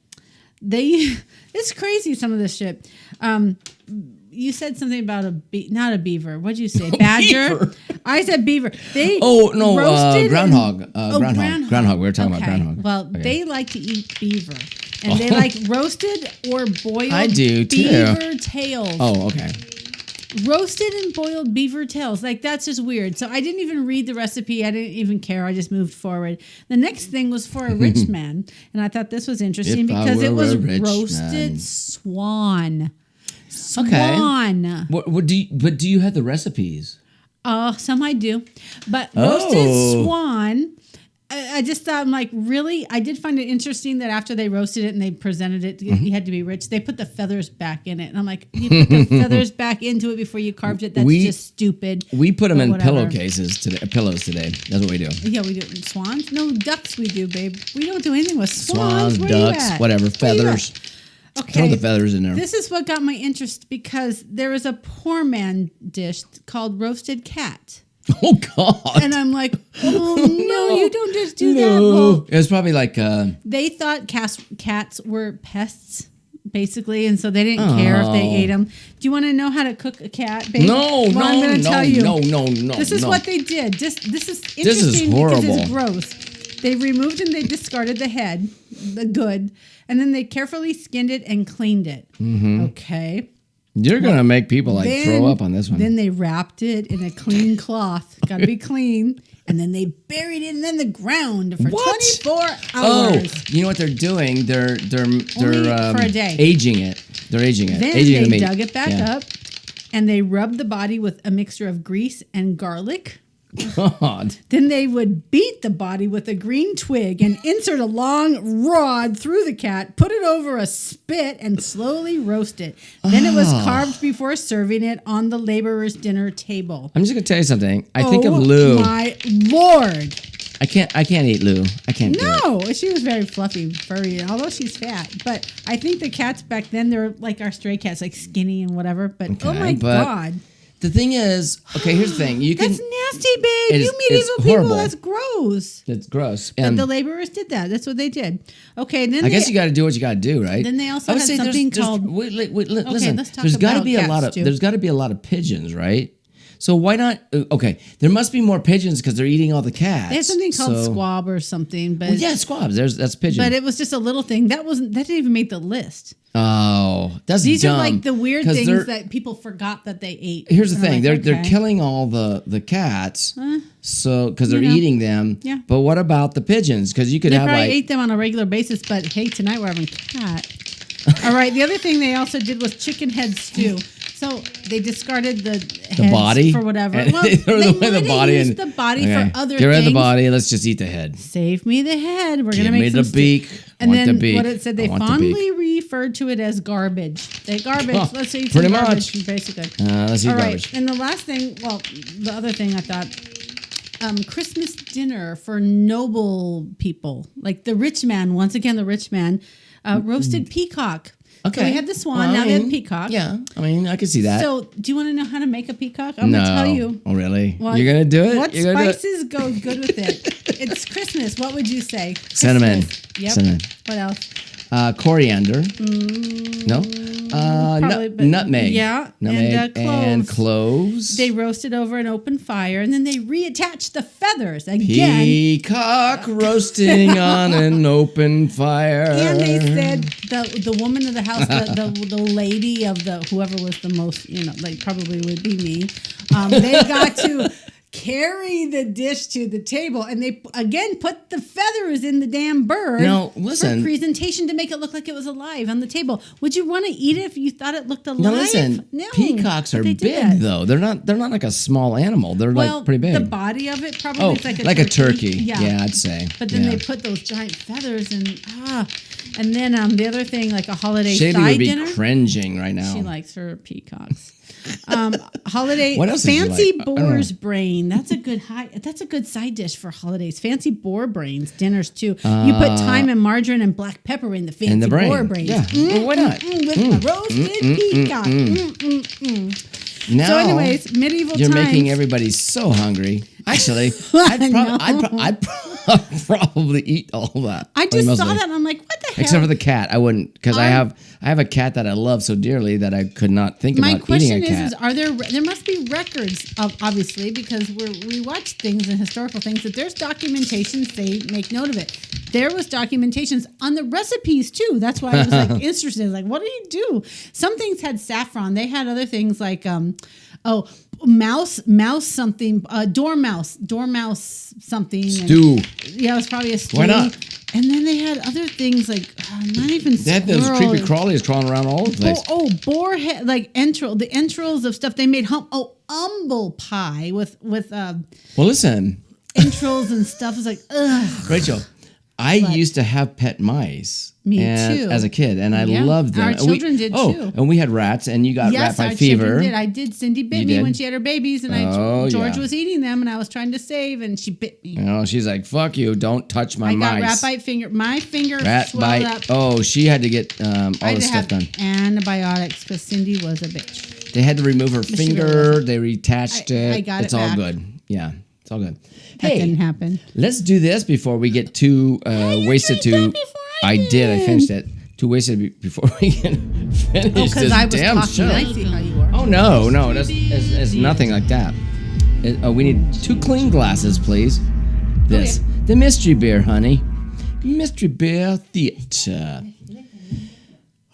[SPEAKER 2] they? It's crazy some of this shit. you said something about not a beaver. What'd you say? Badger.
[SPEAKER 1] Beaver.
[SPEAKER 2] I said beaver. They
[SPEAKER 1] groundhog.
[SPEAKER 2] groundhog.
[SPEAKER 1] Groundhog. We were talking about groundhog.
[SPEAKER 2] Well,
[SPEAKER 1] Okay.
[SPEAKER 2] they like to eat beaver, and they like roasted or boiled.
[SPEAKER 1] I do, too.
[SPEAKER 2] Beaver tails.
[SPEAKER 1] Oh, okay.
[SPEAKER 2] Roasted and boiled beaver tails. Like, that's just weird. So I didn't even read the recipe. I didn't even care. I just moved forward. The next thing was for a rich man. And I thought this was interesting
[SPEAKER 1] If I
[SPEAKER 2] because it
[SPEAKER 1] were
[SPEAKER 2] was
[SPEAKER 1] a rich
[SPEAKER 2] roasted
[SPEAKER 1] man.
[SPEAKER 2] swan.
[SPEAKER 1] Okay.
[SPEAKER 2] Swan.
[SPEAKER 1] What do you have the recipes?
[SPEAKER 2] Some I do. But
[SPEAKER 1] Oh.
[SPEAKER 2] roasted swan, I just thought, I'm like, really? I did find it interesting that after they roasted it and they presented it, you had to be rich, they put the feathers back in it. And I'm like, you put the feathers back into it before you carved it? That's just stupid.
[SPEAKER 1] We put them
[SPEAKER 2] But
[SPEAKER 1] in
[SPEAKER 2] whatever.
[SPEAKER 1] pillowcases today. Pillows today. That's what we do.
[SPEAKER 2] Yeah, we do. Swans? No, ducks we do, babe. We don't do anything with swans.
[SPEAKER 1] Swans,
[SPEAKER 2] Where you
[SPEAKER 1] ducks,
[SPEAKER 2] at?
[SPEAKER 1] whatever,
[SPEAKER 2] Where you
[SPEAKER 1] feathers.
[SPEAKER 2] at? Okay.
[SPEAKER 1] Throw the feathers in there.
[SPEAKER 2] This is what got my interest because there is a poor man dish called roasted cat.
[SPEAKER 1] Oh God!
[SPEAKER 2] And I'm like, oh no, you don't just do that.
[SPEAKER 1] No.
[SPEAKER 2] Well,
[SPEAKER 1] It was probably like
[SPEAKER 2] they thought cats were pests, basically, and so they didn't care if they ate them. Do you want to know how to cook a cat, babe?
[SPEAKER 1] no,
[SPEAKER 2] Well, I'm gonna tell you.
[SPEAKER 1] no.
[SPEAKER 2] This is
[SPEAKER 1] no.
[SPEAKER 2] what they did. This is interesting
[SPEAKER 1] This is
[SPEAKER 2] because it's
[SPEAKER 1] horrible.
[SPEAKER 2] gross. They removed and they discarded the head, the good, and then they carefully skinned it and cleaned it.
[SPEAKER 1] Mm-hmm.
[SPEAKER 2] Okay.
[SPEAKER 1] You're gonna make people like throw up on this one.
[SPEAKER 2] Then they wrapped it in a clean cloth. Got to be clean. And then they buried it in the ground for
[SPEAKER 1] What?
[SPEAKER 2] 24
[SPEAKER 1] Oh,
[SPEAKER 2] hours.
[SPEAKER 1] you know what they're doing? They're
[SPEAKER 2] for a day.
[SPEAKER 1] aging it. They're aging it.
[SPEAKER 2] Then
[SPEAKER 1] aging the
[SPEAKER 2] they
[SPEAKER 1] meat.
[SPEAKER 2] dug it back
[SPEAKER 1] Yeah.
[SPEAKER 2] up and they rubbed the body with a mixture of grease and garlic.
[SPEAKER 1] God.
[SPEAKER 2] Then they would beat the body with a green twig and insert a long rod through the cat, put it over a spit, and slowly roast it. Then it was carved before serving it on the laborer's dinner table.
[SPEAKER 1] I'm just gonna tell you something. I think of Lou.
[SPEAKER 2] My Lord.
[SPEAKER 1] I can't eat Lou. I can't do it.
[SPEAKER 2] No, she was very fluffy, furry, although she's fat. But I think the cats back then, they were like our stray cats, like skinny and whatever. But oh
[SPEAKER 1] Okay,
[SPEAKER 2] my
[SPEAKER 1] but
[SPEAKER 2] God.
[SPEAKER 1] The thing is, okay, here's the thing. You can.
[SPEAKER 2] That's nasty, babe.
[SPEAKER 1] It is-
[SPEAKER 2] You medieval
[SPEAKER 1] it's
[SPEAKER 2] people,
[SPEAKER 1] horrible.
[SPEAKER 2] that's gross.
[SPEAKER 1] It's gross.
[SPEAKER 2] But
[SPEAKER 1] And
[SPEAKER 2] the laborers did that. That's what they did. Okay, then
[SPEAKER 1] I guess you got to do what you got to do, right?
[SPEAKER 2] Then they also
[SPEAKER 1] I would
[SPEAKER 2] had
[SPEAKER 1] say
[SPEAKER 2] something called-
[SPEAKER 1] listen.
[SPEAKER 2] let's talk
[SPEAKER 1] There's got to
[SPEAKER 2] about
[SPEAKER 1] be a
[SPEAKER 2] cats,
[SPEAKER 1] lot of.
[SPEAKER 2] too.
[SPEAKER 1] There's got to be a lot of pigeons, right? So why not? Okay, there must be more pigeons because they're eating all the cats.
[SPEAKER 2] they had something called
[SPEAKER 1] So-
[SPEAKER 2] squab or something, but
[SPEAKER 1] Well, yeah, squabs. That's pigeon.
[SPEAKER 2] but it was just a little thing. That didn't even make the list.
[SPEAKER 1] Oh, that's
[SPEAKER 2] These
[SPEAKER 1] dumb.
[SPEAKER 2] are like the weird
[SPEAKER 1] 'Cause they're-
[SPEAKER 2] things that people forgot that they ate.
[SPEAKER 1] Here's the
[SPEAKER 2] And I'm
[SPEAKER 1] thing:
[SPEAKER 2] like,
[SPEAKER 1] they're
[SPEAKER 2] okay.
[SPEAKER 1] killing all the cats, so because they're
[SPEAKER 2] You know.
[SPEAKER 1] eating them.
[SPEAKER 2] Yeah.
[SPEAKER 1] But what about the pigeons? Because you could
[SPEAKER 2] They
[SPEAKER 1] have
[SPEAKER 2] probably
[SPEAKER 1] like
[SPEAKER 2] ate them on a regular basis, but hey, tonight we're having cat. All right. The other thing they also did was chicken head stew. So they discarded the heads
[SPEAKER 1] body
[SPEAKER 2] for whatever.
[SPEAKER 1] And
[SPEAKER 2] Well,
[SPEAKER 1] they throw
[SPEAKER 2] they
[SPEAKER 1] away
[SPEAKER 2] might
[SPEAKER 1] the body
[SPEAKER 2] have
[SPEAKER 1] and
[SPEAKER 2] used the body
[SPEAKER 1] okay.
[SPEAKER 2] for other
[SPEAKER 1] Get rid
[SPEAKER 2] things.
[SPEAKER 1] of the body. Let's just eat the head.
[SPEAKER 2] Save me the head. We're gonna
[SPEAKER 1] Give
[SPEAKER 2] make
[SPEAKER 1] me
[SPEAKER 2] some
[SPEAKER 1] the
[SPEAKER 2] stew.
[SPEAKER 1] beak.
[SPEAKER 2] And
[SPEAKER 1] Want
[SPEAKER 2] then
[SPEAKER 1] the beak.
[SPEAKER 2] what it said, they
[SPEAKER 1] I want the
[SPEAKER 2] fondly referred to it as garbage. They garbage.
[SPEAKER 1] Oh,
[SPEAKER 2] Let's eat
[SPEAKER 1] pretty
[SPEAKER 2] some garbage,
[SPEAKER 1] much.
[SPEAKER 2] basically.
[SPEAKER 1] Let's eat
[SPEAKER 2] All right.
[SPEAKER 1] garbage.
[SPEAKER 2] And the last thing, well, the other thing I thought, Christmas dinner for noble people, like the rich man. Once again, the rich man, roasted peacock.
[SPEAKER 1] Okay.
[SPEAKER 2] So we had the swan.
[SPEAKER 1] Well,
[SPEAKER 2] now we have peacock.
[SPEAKER 1] Yeah, I mean, I can see that.
[SPEAKER 2] So do you want to know how to make a peacock? I'm
[SPEAKER 1] no.
[SPEAKER 2] gonna tell you.
[SPEAKER 1] Oh, really?
[SPEAKER 2] What-
[SPEAKER 1] You're gonna do it?
[SPEAKER 2] What
[SPEAKER 1] You're gonna do it?
[SPEAKER 2] spices go good with it? It's Christmas. What would you say?
[SPEAKER 1] Cinnamon.
[SPEAKER 2] Christmas. Yep.
[SPEAKER 1] Cinnamon.
[SPEAKER 2] What else?
[SPEAKER 1] Coriander. No.
[SPEAKER 2] Probably, but-
[SPEAKER 1] Nutmeg.
[SPEAKER 2] yeah,
[SPEAKER 1] Nutmeg
[SPEAKER 2] and
[SPEAKER 1] cloves.
[SPEAKER 2] They roasted over an open fire, and then they reattached the feathers again.
[SPEAKER 1] Peacock roasting on an open fire.
[SPEAKER 2] And they said the woman of the house, the lady of the whoever was the most, like probably would be me. They got to carry the dish to the table, and they again put the feathers in the damn bird.
[SPEAKER 1] Now, listen.
[SPEAKER 2] for presentation to make it look like it was alive on the table. Would you want to eat it if you thought it looked alive?
[SPEAKER 1] Now listen,
[SPEAKER 2] No,
[SPEAKER 1] peacocks
[SPEAKER 2] but
[SPEAKER 1] are
[SPEAKER 2] they
[SPEAKER 1] big
[SPEAKER 2] did that.
[SPEAKER 1] though. They're not like a small animal. They're
[SPEAKER 2] Well,
[SPEAKER 1] like pretty big.
[SPEAKER 2] the body of it probably
[SPEAKER 1] oh,
[SPEAKER 2] is
[SPEAKER 1] like a turkey.
[SPEAKER 2] Yeah.
[SPEAKER 1] Yeah, I'd say.
[SPEAKER 2] But then
[SPEAKER 1] Yeah.
[SPEAKER 2] they put those giant feathers and then the other thing, like a holiday
[SPEAKER 1] Shaylee
[SPEAKER 2] side
[SPEAKER 1] would be
[SPEAKER 2] dinner.
[SPEAKER 1] cringing right now.
[SPEAKER 2] She likes her peacocks. Holiday
[SPEAKER 1] What else did you
[SPEAKER 2] fancy
[SPEAKER 1] like? I don't know.
[SPEAKER 2] boar's brain. That's a good side dish for holidays. Fancy boar brains dinners too. You put thyme and margarine and black pepper in the fancy
[SPEAKER 1] and the brain.
[SPEAKER 2] boar brains.
[SPEAKER 1] Yeah. Well, why not?
[SPEAKER 2] With a roasted peacock.
[SPEAKER 1] Now,
[SPEAKER 2] So, anyways, medieval
[SPEAKER 1] you're
[SPEAKER 2] times.
[SPEAKER 1] making everybody so hungry. Actually,
[SPEAKER 2] I know.
[SPEAKER 1] I'd probably eat all that.
[SPEAKER 2] I just saw
[SPEAKER 1] mostly.
[SPEAKER 2] that and I'm like, what the
[SPEAKER 1] Except for the cat, I wouldn't, because I have a cat that I love so dearly that I could not think
[SPEAKER 2] My
[SPEAKER 1] about eating
[SPEAKER 2] question
[SPEAKER 1] a cat.
[SPEAKER 2] is, are there must be records of, obviously, because we watch things and historical things, that there's documentations, they make note of it. There was documentations on the recipes too. That's why I was like interested. Like, what do you do? Some things had saffron. They had other things like mouse something, dormouse something.
[SPEAKER 1] Stew.
[SPEAKER 2] Yeah, it was probably a stew.
[SPEAKER 1] Why not?
[SPEAKER 2] And then they had other things like not even
[SPEAKER 1] They had those
[SPEAKER 2] squirrel
[SPEAKER 1] creepy crawlies crawling around all over the place.
[SPEAKER 2] boar head, like the entrails of stuff they made. Humble pie with
[SPEAKER 1] Well, listen,
[SPEAKER 2] entrails and stuff. It's like, ugh.
[SPEAKER 1] Rachel, I used to have pet mice.
[SPEAKER 2] Me too.
[SPEAKER 1] As a kid, and I loved them.
[SPEAKER 2] Our children did too.
[SPEAKER 1] And we had rats, and you got rat bite fever.
[SPEAKER 2] Children did. I did. Cindy bit
[SPEAKER 1] You
[SPEAKER 2] me
[SPEAKER 1] did?
[SPEAKER 2] when she had her babies, and George was eating them, and I was trying to save, and she bit me.
[SPEAKER 1] You know, she's like, "Fuck you! Don't touch my
[SPEAKER 2] I
[SPEAKER 1] mice."
[SPEAKER 2] got rat bite finger. My finger
[SPEAKER 1] Rat
[SPEAKER 2] swelled
[SPEAKER 1] bite.
[SPEAKER 2] up.
[SPEAKER 1] Oh, she had to get all
[SPEAKER 2] I had
[SPEAKER 1] this
[SPEAKER 2] to
[SPEAKER 1] stuff
[SPEAKER 2] have
[SPEAKER 1] done.
[SPEAKER 2] antibiotics because Cindy was a bitch.
[SPEAKER 1] They had to remove her
[SPEAKER 2] she
[SPEAKER 1] finger.
[SPEAKER 2] really
[SPEAKER 1] They reattached it.
[SPEAKER 2] I got
[SPEAKER 1] it's
[SPEAKER 2] it
[SPEAKER 1] all
[SPEAKER 2] back.
[SPEAKER 1] good. Yeah, it's all good.
[SPEAKER 2] That
[SPEAKER 1] Hey,
[SPEAKER 2] didn't happen.
[SPEAKER 1] let's do this before we get too wasted.
[SPEAKER 2] drank that before I
[SPEAKER 1] I did. I finished it. Too wasted before we can finish
[SPEAKER 2] Because
[SPEAKER 1] this
[SPEAKER 2] I was
[SPEAKER 1] damn
[SPEAKER 2] talking.
[SPEAKER 1] show.
[SPEAKER 2] I see how you are.
[SPEAKER 1] Oh no, it's nothing like that. We need 2 clean glasses, please. This, the mystery beer, honey. Mystery beer theater.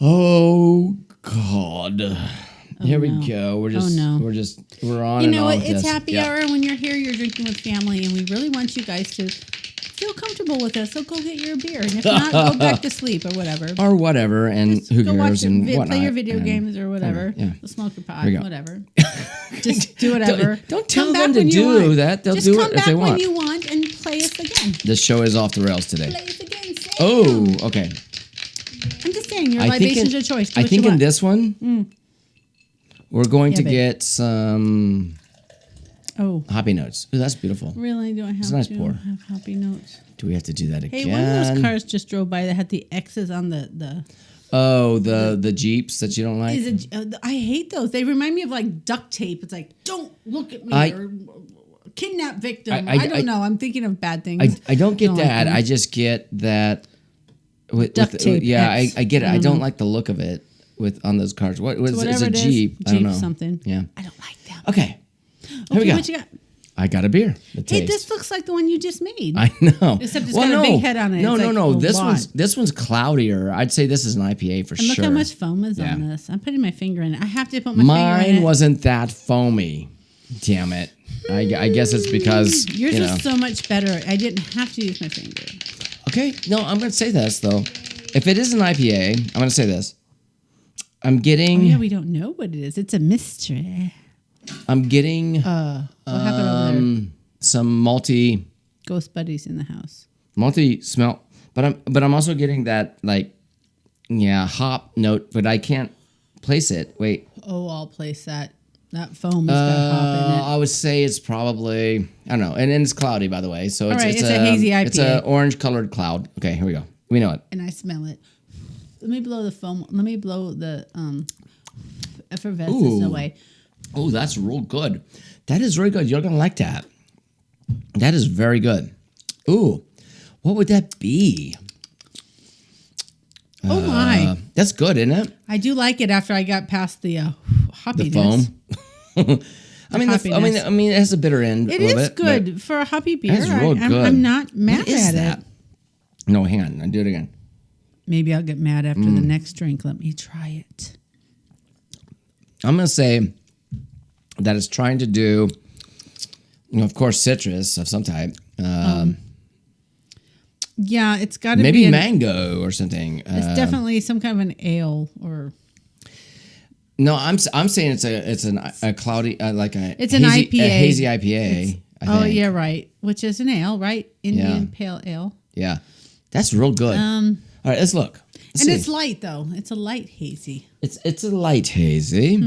[SPEAKER 1] Oh God. Here we go. We're just, we're on.
[SPEAKER 2] You
[SPEAKER 1] and
[SPEAKER 2] know,
[SPEAKER 1] on
[SPEAKER 2] it's
[SPEAKER 1] with this.
[SPEAKER 2] happy
[SPEAKER 1] Yeah.
[SPEAKER 2] hour, and when you're here, you're drinking with family, and we really want you guys to feel comfortable with us. So go get your beer, and if not, go back to sleep or whatever.
[SPEAKER 1] Or whatever, and who
[SPEAKER 2] Go watch
[SPEAKER 1] cares and whatnot.
[SPEAKER 2] play your video
[SPEAKER 1] and-
[SPEAKER 2] games or whatever.
[SPEAKER 1] Yeah.
[SPEAKER 2] Smoke your pot,
[SPEAKER 1] we go.
[SPEAKER 2] whatever. Just do whatever.
[SPEAKER 1] Don't tell
[SPEAKER 2] Come back
[SPEAKER 1] them to
[SPEAKER 2] when you
[SPEAKER 1] do
[SPEAKER 2] want.
[SPEAKER 1] that. They'll
[SPEAKER 2] Just
[SPEAKER 1] do
[SPEAKER 2] come
[SPEAKER 1] it if
[SPEAKER 2] back
[SPEAKER 1] they
[SPEAKER 2] when
[SPEAKER 1] want.
[SPEAKER 2] you want and play us again.
[SPEAKER 1] The show is off the rails today.
[SPEAKER 2] Play us again. Sam.
[SPEAKER 1] Oh, okay.
[SPEAKER 2] I'm just saying, your
[SPEAKER 1] I think
[SPEAKER 2] libations
[SPEAKER 1] in,
[SPEAKER 2] are choice. Do
[SPEAKER 1] I
[SPEAKER 2] what
[SPEAKER 1] think
[SPEAKER 2] you
[SPEAKER 1] in
[SPEAKER 2] want.
[SPEAKER 1] this one, we're going to
[SPEAKER 2] babe.
[SPEAKER 1] get some
[SPEAKER 2] Oh,
[SPEAKER 1] hoppy notes. Ooh, that's beautiful.
[SPEAKER 2] really? Do I have
[SPEAKER 1] a nice
[SPEAKER 2] to
[SPEAKER 1] pour.
[SPEAKER 2] have happy notes?
[SPEAKER 1] Do we have to do that again?
[SPEAKER 2] Hey, one of those cars just drove by that had the X's on the.
[SPEAKER 1] Oh, the Jeeps that you don't like?
[SPEAKER 2] Is it, I hate those. They remind me of like duct tape. It's like, don't look at me, or kidnap victim. I don't know. I'm thinking of bad things.
[SPEAKER 1] I don't get
[SPEAKER 2] Don't like
[SPEAKER 1] that.
[SPEAKER 2] them.
[SPEAKER 1] I just get that.
[SPEAKER 2] Duct tape
[SPEAKER 1] Yeah,
[SPEAKER 2] X.
[SPEAKER 1] I get it. I
[SPEAKER 2] don't
[SPEAKER 1] don't
[SPEAKER 2] know.
[SPEAKER 1] like the look of it on those cars. What was it? It's
[SPEAKER 2] Whatever
[SPEAKER 1] a
[SPEAKER 2] it is,
[SPEAKER 1] Jeep. I don't
[SPEAKER 2] Jeep
[SPEAKER 1] know.
[SPEAKER 2] something.
[SPEAKER 1] Yeah.
[SPEAKER 2] I don't like them.
[SPEAKER 1] Okay. Here we
[SPEAKER 2] Okay,
[SPEAKER 1] go.
[SPEAKER 2] what you got?
[SPEAKER 1] I got a beer. The
[SPEAKER 2] Hey,
[SPEAKER 1] taste.
[SPEAKER 2] this looks like the one you just made.
[SPEAKER 1] I know.
[SPEAKER 2] Except it's got a big head on it.
[SPEAKER 1] No,
[SPEAKER 2] It's
[SPEAKER 1] no,
[SPEAKER 2] like
[SPEAKER 1] no.
[SPEAKER 2] a
[SPEAKER 1] This one's cloudier. I'd say this is an IPA for
[SPEAKER 2] And
[SPEAKER 1] sure.
[SPEAKER 2] look how much foam is
[SPEAKER 1] Yeah.
[SPEAKER 2] on this. I'm putting my finger in it. I have to put my finger in
[SPEAKER 1] Mine
[SPEAKER 2] it.
[SPEAKER 1] wasn't that foamy. Damn it. I guess it's because
[SPEAKER 2] Yours
[SPEAKER 1] you know.
[SPEAKER 2] was so much better. I didn't have to use my finger.
[SPEAKER 1] Okay. No, I'm going to say this though. If it is an IPA, I'm going to say this. I'm getting.
[SPEAKER 2] Oh, yeah, we don't know what it is. It's a mystery.
[SPEAKER 1] I'm getting
[SPEAKER 2] What happened over there?
[SPEAKER 1] some malty
[SPEAKER 2] Ghost buddies in the house.
[SPEAKER 1] smell, but I'm also getting that like hop note, but I can't place it. Wait.
[SPEAKER 2] Oh, I'll place that. That foam has got hop in it.
[SPEAKER 1] I would say it's probably I don't know, and it's cloudy by the way. So
[SPEAKER 2] All
[SPEAKER 1] it's,
[SPEAKER 2] right,
[SPEAKER 1] it's
[SPEAKER 2] it's a hazy
[SPEAKER 1] It's a
[SPEAKER 2] IPA.
[SPEAKER 1] orange colored cloud. Okay, here we go. We know it.
[SPEAKER 2] And I smell it. Let me blow the foam. Let me blow the effervescence
[SPEAKER 1] Ooh.
[SPEAKER 2] away.
[SPEAKER 1] Oh, that's real good. That is very good. You're gonna like that. That is very good. Ooh, what would that be?
[SPEAKER 2] Oh my!
[SPEAKER 1] That's good, isn't it?
[SPEAKER 2] I do like it after I got past the
[SPEAKER 1] The
[SPEAKER 2] hoppiness.
[SPEAKER 1] foam. I mean, it has a bitter end.
[SPEAKER 2] It
[SPEAKER 1] a little
[SPEAKER 2] is
[SPEAKER 1] bit,
[SPEAKER 2] good for a hoppy beer.
[SPEAKER 1] That's real good.
[SPEAKER 2] I'm not mad
[SPEAKER 1] What is
[SPEAKER 2] at
[SPEAKER 1] that?
[SPEAKER 2] it.
[SPEAKER 1] No, hang on. I'll do it again.
[SPEAKER 2] Maybe I'll get mad after
[SPEAKER 1] Mm.
[SPEAKER 2] the next drink. Let me try it.
[SPEAKER 1] I'm gonna say that it's trying to do, of course, citrus of some type.
[SPEAKER 2] Yeah, it's got to
[SPEAKER 1] Maybe
[SPEAKER 2] be
[SPEAKER 1] mango or something.
[SPEAKER 2] It's definitely some kind of an ale or.
[SPEAKER 1] No, I'm saying it's a cloudy like a
[SPEAKER 2] It's an
[SPEAKER 1] hazy,
[SPEAKER 2] IPA.
[SPEAKER 1] a hazy IPA. I
[SPEAKER 2] Oh
[SPEAKER 1] think.
[SPEAKER 2] yeah, right. Which is an ale, right? Indian pale ale.
[SPEAKER 1] Yeah, that's real good. All right, let's look. Let's
[SPEAKER 2] And
[SPEAKER 1] see.
[SPEAKER 2] it's light though. It's a light hazy.
[SPEAKER 1] It's a light hazy.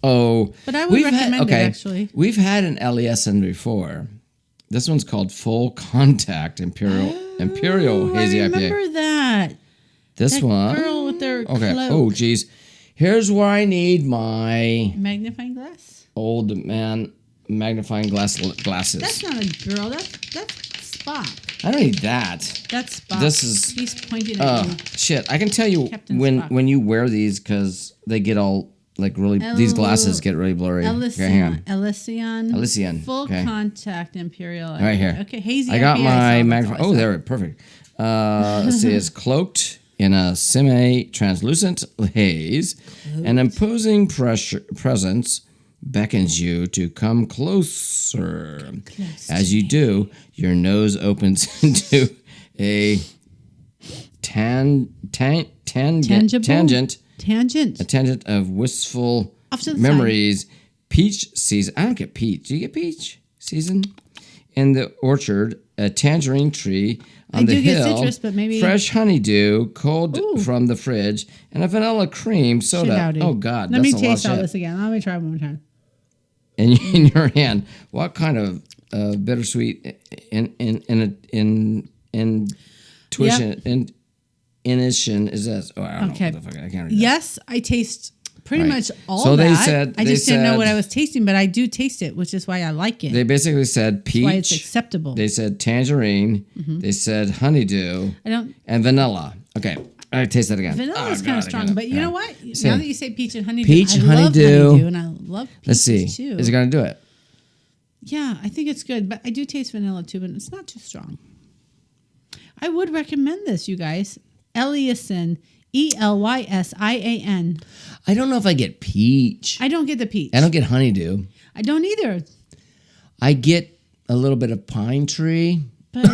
[SPEAKER 1] Oh,
[SPEAKER 2] But I would recommend it, actually.
[SPEAKER 1] We've had an LESN before. This one's called Full Contact Imperial Hazy
[SPEAKER 2] I
[SPEAKER 1] IPA.
[SPEAKER 2] remember that.
[SPEAKER 1] This
[SPEAKER 2] That
[SPEAKER 1] one.
[SPEAKER 2] girl with their
[SPEAKER 1] Okay.
[SPEAKER 2] cloak.
[SPEAKER 1] Oh, geez. Here's where I need my
[SPEAKER 2] Magnifying glass?
[SPEAKER 1] old man magnifying glasses.
[SPEAKER 2] That's not a girl. That's Spock.
[SPEAKER 1] I don't need that.
[SPEAKER 2] That's Spock.
[SPEAKER 1] This is-
[SPEAKER 2] He's pointing at you.
[SPEAKER 1] Shit, I can tell you
[SPEAKER 2] Captain
[SPEAKER 1] when
[SPEAKER 2] Spock.
[SPEAKER 1] you wear these because they get all like really. These glasses get really blurry. Okay, hang on. Elysian.
[SPEAKER 2] Full
[SPEAKER 1] Okay.
[SPEAKER 2] contact Imperial.
[SPEAKER 1] Right here.
[SPEAKER 2] Okay, hazy.
[SPEAKER 1] I got
[SPEAKER 2] IPA,
[SPEAKER 1] my
[SPEAKER 2] so
[SPEAKER 1] magnifying.
[SPEAKER 2] that's all
[SPEAKER 1] Oh,
[SPEAKER 2] I
[SPEAKER 1] there, perfect. Let's see, it's cloaked in a semi-translucent haze. An imposing presence beckons you to come closer. As you do, your nose opens into a
[SPEAKER 2] Tangible?
[SPEAKER 1] tangent.
[SPEAKER 2] Tangent.
[SPEAKER 1] A tangent of wistful
[SPEAKER 2] Off to the
[SPEAKER 1] memories. Peach season. I don't get peach. Do you get peach season? In the orchard, a tangerine tree on
[SPEAKER 2] I
[SPEAKER 1] the
[SPEAKER 2] do get
[SPEAKER 1] hill.
[SPEAKER 2] citrus, but maybe-
[SPEAKER 1] fresh honeydew, cold
[SPEAKER 2] Ooh.
[SPEAKER 1] from the fridge, and a vanilla cream soda.
[SPEAKER 2] Shit,
[SPEAKER 1] Oh God,
[SPEAKER 2] Let me
[SPEAKER 1] that's a lot of
[SPEAKER 2] taste all
[SPEAKER 1] shit.
[SPEAKER 2] this again. Let me try it one more time.
[SPEAKER 1] In your hand, what kind of bittersweet intuition is this? Oh, I don't
[SPEAKER 2] Okay.
[SPEAKER 1] know what the fuck. I can't read that.
[SPEAKER 2] Yes, I taste pretty
[SPEAKER 1] Right.
[SPEAKER 2] much all
[SPEAKER 1] So
[SPEAKER 2] that.
[SPEAKER 1] they said-
[SPEAKER 2] I
[SPEAKER 1] they
[SPEAKER 2] just didn't know what
[SPEAKER 1] said-
[SPEAKER 2] I was tasting, but I do taste it, which is why I like it.
[SPEAKER 1] They basically said peach.
[SPEAKER 2] why it's acceptable.
[SPEAKER 1] They said tangerine. They said honeydew
[SPEAKER 2] I don't.
[SPEAKER 1] and vanilla. Okay, I taste that again.
[SPEAKER 2] Vanilla
[SPEAKER 1] Oh,
[SPEAKER 2] is kind
[SPEAKER 1] God,
[SPEAKER 2] of
[SPEAKER 1] I
[SPEAKER 2] strong,
[SPEAKER 1] gotta-
[SPEAKER 2] but you
[SPEAKER 1] yeah.
[SPEAKER 2] know what?
[SPEAKER 1] Same.
[SPEAKER 2] Now that you say peach and honeydew,
[SPEAKER 1] Peach,
[SPEAKER 2] I love
[SPEAKER 1] honeydew.
[SPEAKER 2] honeydew, and I love peaches
[SPEAKER 1] Let's see.
[SPEAKER 2] too.
[SPEAKER 1] Is it gonna do it?
[SPEAKER 2] Yeah, I think it's good, but I do taste vanilla too, but it's not too strong. I would recommend this, you guys. Elysian, Elysian.
[SPEAKER 1] I don't know if I get peach.
[SPEAKER 2] I don't get the peach.
[SPEAKER 1] I don't get honeydew.
[SPEAKER 2] I don't either.
[SPEAKER 1] I get a little bit of pine tree.
[SPEAKER 2] But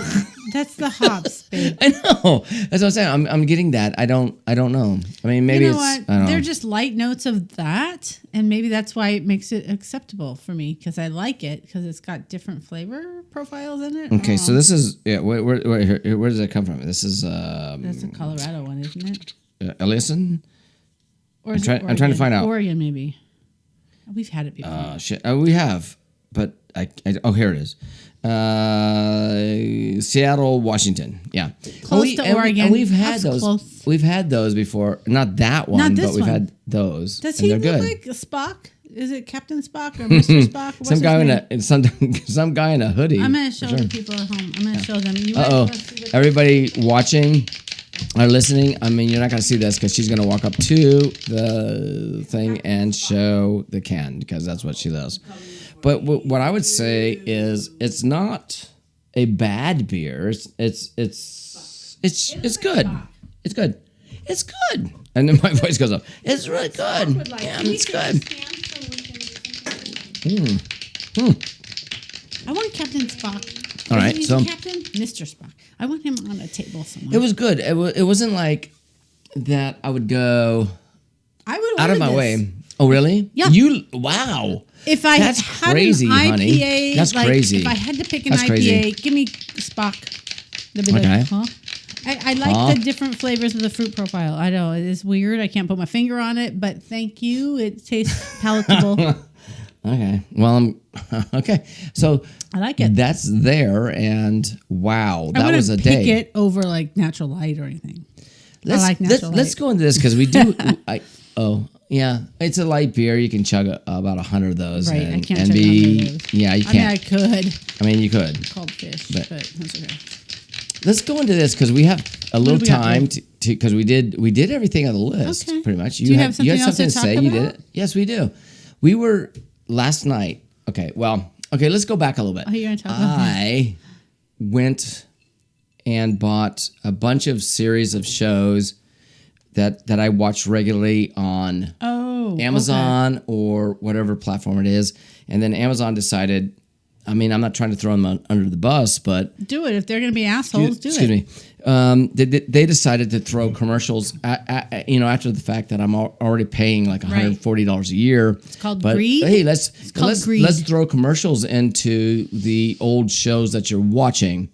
[SPEAKER 2] that's the hops, babe.
[SPEAKER 1] I know. That's what I'm saying. I'm getting that. I don't know. I mean, maybe
[SPEAKER 2] You know
[SPEAKER 1] it's.
[SPEAKER 2] what?
[SPEAKER 1] I don't
[SPEAKER 2] They're
[SPEAKER 1] know.
[SPEAKER 2] just light notes of that, and maybe that's why it makes it acceptable for me because I like it because it's got different flavor profiles in it.
[SPEAKER 1] Okay, so this is where does that come from? This is
[SPEAKER 2] That's a Colorado one, isn't it?
[SPEAKER 1] Elysian.
[SPEAKER 2] Or is
[SPEAKER 1] I'm
[SPEAKER 2] it
[SPEAKER 1] trying to
[SPEAKER 2] Oregon?
[SPEAKER 1] find out.
[SPEAKER 2] Oregon, maybe. We've had it before.
[SPEAKER 1] Shit. We have, but oh, here it is. Seattle, Washington. Yeah,
[SPEAKER 2] Close to Oregon.
[SPEAKER 1] And we've had
[SPEAKER 2] That's
[SPEAKER 1] those.
[SPEAKER 2] close.
[SPEAKER 1] We've had those before. Not that one,
[SPEAKER 2] Not this
[SPEAKER 1] but we've
[SPEAKER 2] one.
[SPEAKER 1] had those.
[SPEAKER 2] Does
[SPEAKER 1] and
[SPEAKER 2] he
[SPEAKER 1] they're
[SPEAKER 2] look
[SPEAKER 1] good.
[SPEAKER 2] like Spock? Is it Captain Spock or Mr. Spock? What's
[SPEAKER 1] Some
[SPEAKER 2] his
[SPEAKER 1] guy
[SPEAKER 2] name?
[SPEAKER 1] some guy in a hoodie.
[SPEAKER 2] I'm gonna show
[SPEAKER 1] for
[SPEAKER 2] the
[SPEAKER 1] sure.
[SPEAKER 2] people at home. I'm gonna show them. You
[SPEAKER 1] Uh-oh.
[SPEAKER 2] wanna see what-
[SPEAKER 1] Everybody watching or listening, I mean, you're not going to see this because she's going to walk up to the thing and show the can because that's what she does. But what I would say is it's not a bad beer. It's good. It's good. It's good. And then my voice goes up. It's really good. Yeah, it's good.
[SPEAKER 2] I want Captain Spock.
[SPEAKER 1] All right,
[SPEAKER 2] Is he
[SPEAKER 1] so-
[SPEAKER 2] Captain Mr. Spock. I want him on a table somewhere.
[SPEAKER 1] It was good. It wasn't like that I would go
[SPEAKER 2] I would
[SPEAKER 1] out of
[SPEAKER 2] order
[SPEAKER 1] my
[SPEAKER 2] this.
[SPEAKER 1] way. Oh, really?
[SPEAKER 2] Yeah.
[SPEAKER 1] Wow.
[SPEAKER 2] If I
[SPEAKER 1] That's
[SPEAKER 2] had
[SPEAKER 1] crazy,
[SPEAKER 2] an
[SPEAKER 1] honey.
[SPEAKER 2] IPA,
[SPEAKER 1] That's
[SPEAKER 2] like,
[SPEAKER 1] crazy.
[SPEAKER 2] If I had to pick an
[SPEAKER 1] That's
[SPEAKER 2] IPA,
[SPEAKER 1] crazy.
[SPEAKER 2] give me Spock. They'd be
[SPEAKER 1] Okay.
[SPEAKER 2] like, huh? I like
[SPEAKER 1] Huh?
[SPEAKER 2] the different flavors of the fruit profile. I know it is weird. I can't put my finger on it, but thank you. It tastes palatable.
[SPEAKER 1] Okay. Well, okay. So
[SPEAKER 2] I like it.
[SPEAKER 1] that's there, and wow,
[SPEAKER 2] I
[SPEAKER 1] that
[SPEAKER 2] wouldn't
[SPEAKER 1] was a
[SPEAKER 2] pick
[SPEAKER 1] day.
[SPEAKER 2] it over like natural light or anything.
[SPEAKER 1] Let's,
[SPEAKER 2] like natural
[SPEAKER 1] let's
[SPEAKER 2] light.
[SPEAKER 1] go into this because we do. Yeah, it's a light beer. You can chug about 100 of those,
[SPEAKER 2] Right,
[SPEAKER 1] and,
[SPEAKER 2] I can't
[SPEAKER 1] and
[SPEAKER 2] chug
[SPEAKER 1] be
[SPEAKER 2] 100 of those.
[SPEAKER 1] yeah, you
[SPEAKER 2] I mean, I
[SPEAKER 1] can't.
[SPEAKER 2] could.
[SPEAKER 1] I mean, you could.
[SPEAKER 2] Called fish,
[SPEAKER 1] But-
[SPEAKER 2] but that's okay.
[SPEAKER 1] Let's go into this because we have a little
[SPEAKER 2] do we got
[SPEAKER 1] time
[SPEAKER 2] today?
[SPEAKER 1] to because we did everything on the list
[SPEAKER 2] Okay.
[SPEAKER 1] pretty much.
[SPEAKER 2] Do you have
[SPEAKER 1] you had
[SPEAKER 2] something else to
[SPEAKER 1] something to say.
[SPEAKER 2] talk
[SPEAKER 1] You did
[SPEAKER 2] about?
[SPEAKER 1] it. Yes, we do. We were last night. Okay, well, okay. Let's go back a little bit.
[SPEAKER 2] Oh, you're gonna talk about that.
[SPEAKER 1] I went and bought a bunch of series of shows that I watch regularly on
[SPEAKER 2] Oh,
[SPEAKER 1] Amazon or whatever platform it is, and then Amazon decided. I mean, I'm not trying to throw them under the bus, but
[SPEAKER 2] okay. Do it if they're going to be assholes. Do
[SPEAKER 1] excuse
[SPEAKER 2] it.
[SPEAKER 1] me. They decided to throw commercials, after the fact that I'm already paying like $140 a year. It's
[SPEAKER 2] called greed?
[SPEAKER 1] Hey,
[SPEAKER 2] called
[SPEAKER 1] let's
[SPEAKER 2] greed.
[SPEAKER 1] throw commercials into the old shows that you're watching.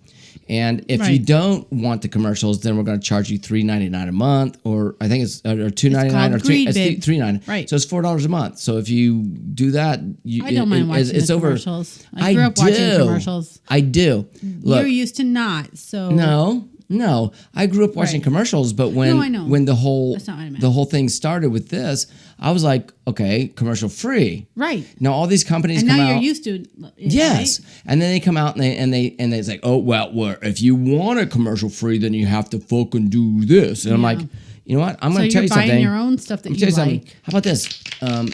[SPEAKER 1] And if you
[SPEAKER 2] Right.
[SPEAKER 1] don't want the commercials, then we're going to charge you $3.99 a month, or I think it's or $2.99
[SPEAKER 2] called
[SPEAKER 1] or
[SPEAKER 2] greed,
[SPEAKER 1] it's
[SPEAKER 2] babe.
[SPEAKER 1] $3.99.
[SPEAKER 2] Right.
[SPEAKER 1] So it's $4 a month. So if you do that,
[SPEAKER 2] I don't mind watching
[SPEAKER 1] it's
[SPEAKER 2] the
[SPEAKER 1] over.
[SPEAKER 2] commercials. I grew up watching commercials.
[SPEAKER 1] I do. Look,
[SPEAKER 2] You're used to not. So
[SPEAKER 1] no, No, I grew up watching
[SPEAKER 2] Right.
[SPEAKER 1] commercials, but when
[SPEAKER 2] No, I know.
[SPEAKER 1] when the whole
[SPEAKER 2] That's not what I meant.
[SPEAKER 1] the whole thing started with this, I was like, okay, commercial free.
[SPEAKER 2] Right.
[SPEAKER 1] Now all these companies
[SPEAKER 2] And
[SPEAKER 1] come
[SPEAKER 2] now
[SPEAKER 1] out.
[SPEAKER 2] you're used to it.
[SPEAKER 1] Yes,
[SPEAKER 2] Right?
[SPEAKER 1] and then they come out and it's like, oh well, if you want a commercial free, then you have to fucking do this. And I'm
[SPEAKER 2] Yeah.
[SPEAKER 1] like, you know what? I'm
[SPEAKER 2] So
[SPEAKER 1] going to tell
[SPEAKER 2] you're
[SPEAKER 1] you
[SPEAKER 2] buying
[SPEAKER 1] something.
[SPEAKER 2] your own stuff that
[SPEAKER 1] Let me
[SPEAKER 2] you
[SPEAKER 1] tell you
[SPEAKER 2] like.
[SPEAKER 1] something. How about this?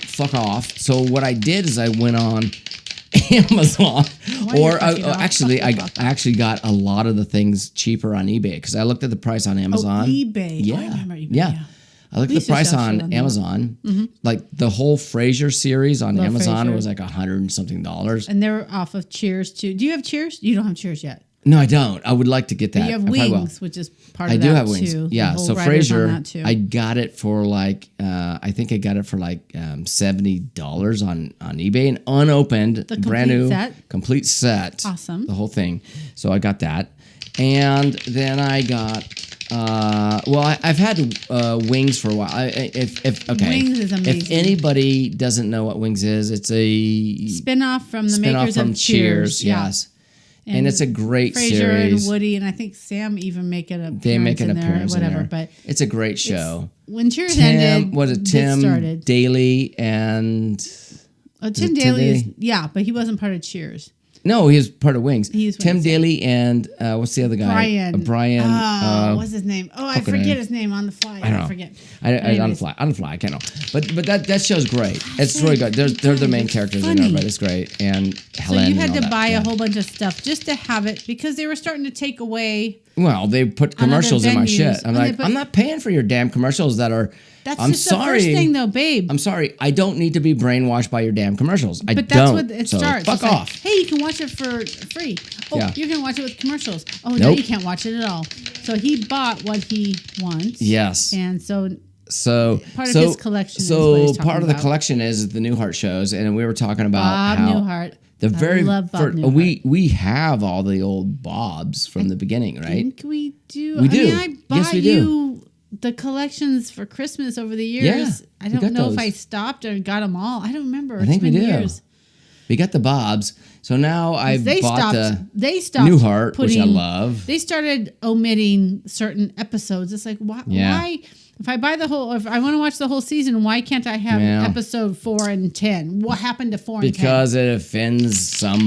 [SPEAKER 1] Fuck off. So what I did is I went on Amazon,
[SPEAKER 2] Why you're fucking off?
[SPEAKER 1] actually
[SPEAKER 2] Fuck,
[SPEAKER 1] I
[SPEAKER 2] fuck, fuck.
[SPEAKER 1] actually got a lot of the things cheaper on eBay because I looked at the price on Amazon.
[SPEAKER 2] eBay.
[SPEAKER 1] Yeah,
[SPEAKER 2] I remember eBay,
[SPEAKER 1] yeah.
[SPEAKER 2] yeah.
[SPEAKER 1] I looked
[SPEAKER 2] We
[SPEAKER 1] at
[SPEAKER 2] used
[SPEAKER 1] the
[SPEAKER 2] to
[SPEAKER 1] price
[SPEAKER 2] sell shit
[SPEAKER 1] on
[SPEAKER 2] on there.
[SPEAKER 1] Amazon. Like the whole Frasier series on
[SPEAKER 2] Love
[SPEAKER 1] Amazon
[SPEAKER 2] Frasier.
[SPEAKER 1] was like $100 and something.
[SPEAKER 2] And they're off of Cheers too. Do you have Cheers? You don't have Cheers yet.
[SPEAKER 1] No, I don't. I would like to get that.
[SPEAKER 2] But you have
[SPEAKER 1] I probably will.
[SPEAKER 2] Wings, which is part of
[SPEAKER 1] I
[SPEAKER 2] that
[SPEAKER 1] do have wings.
[SPEAKER 2] too. The
[SPEAKER 1] Yeah.
[SPEAKER 2] whole
[SPEAKER 1] So
[SPEAKER 2] writers on
[SPEAKER 1] Frasier,
[SPEAKER 2] that too.
[SPEAKER 1] I got it for like I think I got it for like $70 on eBay, an unopened,
[SPEAKER 2] The
[SPEAKER 1] brand
[SPEAKER 2] complete
[SPEAKER 1] new,
[SPEAKER 2] set?
[SPEAKER 1] complete set.
[SPEAKER 2] Awesome.
[SPEAKER 1] The whole thing. So I got that, and then I got. I've had Wings for a while.
[SPEAKER 2] Wings is
[SPEAKER 1] If
[SPEAKER 2] amazing.
[SPEAKER 1] anybody doesn't know what Wings is, it's a
[SPEAKER 2] Spin-off from the
[SPEAKER 1] spin-off
[SPEAKER 2] makers
[SPEAKER 1] from
[SPEAKER 2] of Cheers. Yeah.
[SPEAKER 1] Yes, and it's a great
[SPEAKER 2] Frasier
[SPEAKER 1] series.
[SPEAKER 2] and Woody, and I think Sam even make an appearance
[SPEAKER 1] They make an
[SPEAKER 2] in there,
[SPEAKER 1] appearance
[SPEAKER 2] whatever.
[SPEAKER 1] in there.
[SPEAKER 2] But
[SPEAKER 1] It's a great show.
[SPEAKER 2] when Cheers ended,
[SPEAKER 1] Was it
[SPEAKER 2] this
[SPEAKER 1] Tim
[SPEAKER 2] started.
[SPEAKER 1] Daly and
[SPEAKER 2] Tim
[SPEAKER 1] it Tim
[SPEAKER 2] Daly is
[SPEAKER 1] Daly?
[SPEAKER 2] but he wasn't part of Cheers.
[SPEAKER 1] no, he was part of Wings.
[SPEAKER 2] He was
[SPEAKER 1] Tim
[SPEAKER 2] Wings.
[SPEAKER 1] Daly and what's the other guy?
[SPEAKER 2] Brian.
[SPEAKER 1] Brian.
[SPEAKER 2] What's his name? Oh, I
[SPEAKER 1] fucking
[SPEAKER 2] forget
[SPEAKER 1] name.
[SPEAKER 2] his name on the fly.
[SPEAKER 1] I don't know.
[SPEAKER 2] forget.
[SPEAKER 1] On
[SPEAKER 2] Anyways.
[SPEAKER 1] the fly. I can't know. But that show's great. It's really good. They're the main
[SPEAKER 2] It's
[SPEAKER 1] characters in there,
[SPEAKER 2] funny.
[SPEAKER 1] but it's great. And
[SPEAKER 2] So
[SPEAKER 1] Helen.
[SPEAKER 2] you had
[SPEAKER 1] and all
[SPEAKER 2] to
[SPEAKER 1] that,
[SPEAKER 2] buy
[SPEAKER 1] yeah.
[SPEAKER 2] a whole bunch of stuff just to have it because they were starting to take away.
[SPEAKER 1] Well, they put commercials in my
[SPEAKER 2] venues.
[SPEAKER 1] shit. I'm
[SPEAKER 2] Oh, they
[SPEAKER 1] like,
[SPEAKER 2] put-
[SPEAKER 1] I'm not paying for your damn commercials that are.
[SPEAKER 2] That's
[SPEAKER 1] I'm
[SPEAKER 2] just
[SPEAKER 1] sorry.
[SPEAKER 2] the first thing, though, babe.
[SPEAKER 1] I'm sorry. I don't need to be brainwashed by your damn commercials. I
[SPEAKER 2] But that's
[SPEAKER 1] don't.
[SPEAKER 2] what it
[SPEAKER 1] So
[SPEAKER 2] starts.
[SPEAKER 1] fuck
[SPEAKER 2] It's like,
[SPEAKER 1] off.
[SPEAKER 2] hey, you can watch it for free. Oh,
[SPEAKER 1] Yeah.
[SPEAKER 2] you're gonna watch it with commercials. Oh, no,
[SPEAKER 1] Nope.
[SPEAKER 2] you can't watch it at all. So he bought what he wants.
[SPEAKER 1] Yes.
[SPEAKER 2] And so
[SPEAKER 1] So
[SPEAKER 2] Part of his collection is
[SPEAKER 1] So
[SPEAKER 2] what he's talking
[SPEAKER 1] part of the
[SPEAKER 2] about.
[SPEAKER 1] collection is the Newhart shows, and we were talking about
[SPEAKER 2] Bob
[SPEAKER 1] how
[SPEAKER 2] Newhart.
[SPEAKER 1] the very
[SPEAKER 2] I love Bob
[SPEAKER 1] first,
[SPEAKER 2] Newhart.
[SPEAKER 1] we have all the old Bobs from the beginning, right?
[SPEAKER 2] think we do.
[SPEAKER 1] We
[SPEAKER 2] I
[SPEAKER 1] do.
[SPEAKER 2] mean, I bought
[SPEAKER 1] Yes, we do.
[SPEAKER 2] you the collections for Christmas over the years.
[SPEAKER 1] Yeah,
[SPEAKER 2] I
[SPEAKER 1] we
[SPEAKER 2] don't
[SPEAKER 1] got
[SPEAKER 2] know if
[SPEAKER 1] those.
[SPEAKER 2] I stopped or got them all. I don't remember.
[SPEAKER 1] I think
[SPEAKER 2] It's
[SPEAKER 1] we
[SPEAKER 2] been
[SPEAKER 1] do.
[SPEAKER 2] years.
[SPEAKER 1] We got the Bobs. So now I
[SPEAKER 2] They
[SPEAKER 1] bought
[SPEAKER 2] stopped.
[SPEAKER 1] the
[SPEAKER 2] They stopped
[SPEAKER 1] Newhart, which I
[SPEAKER 2] putting-
[SPEAKER 1] love.
[SPEAKER 2] They started omitting certain episodes. It's like why?
[SPEAKER 1] Yeah.
[SPEAKER 2] Why? If I buy the whole, if I want to watch the whole season, why can't I have
[SPEAKER 1] Yeah.
[SPEAKER 2] episode 4 and 10? What happened to 4 and 10?
[SPEAKER 1] Because it offends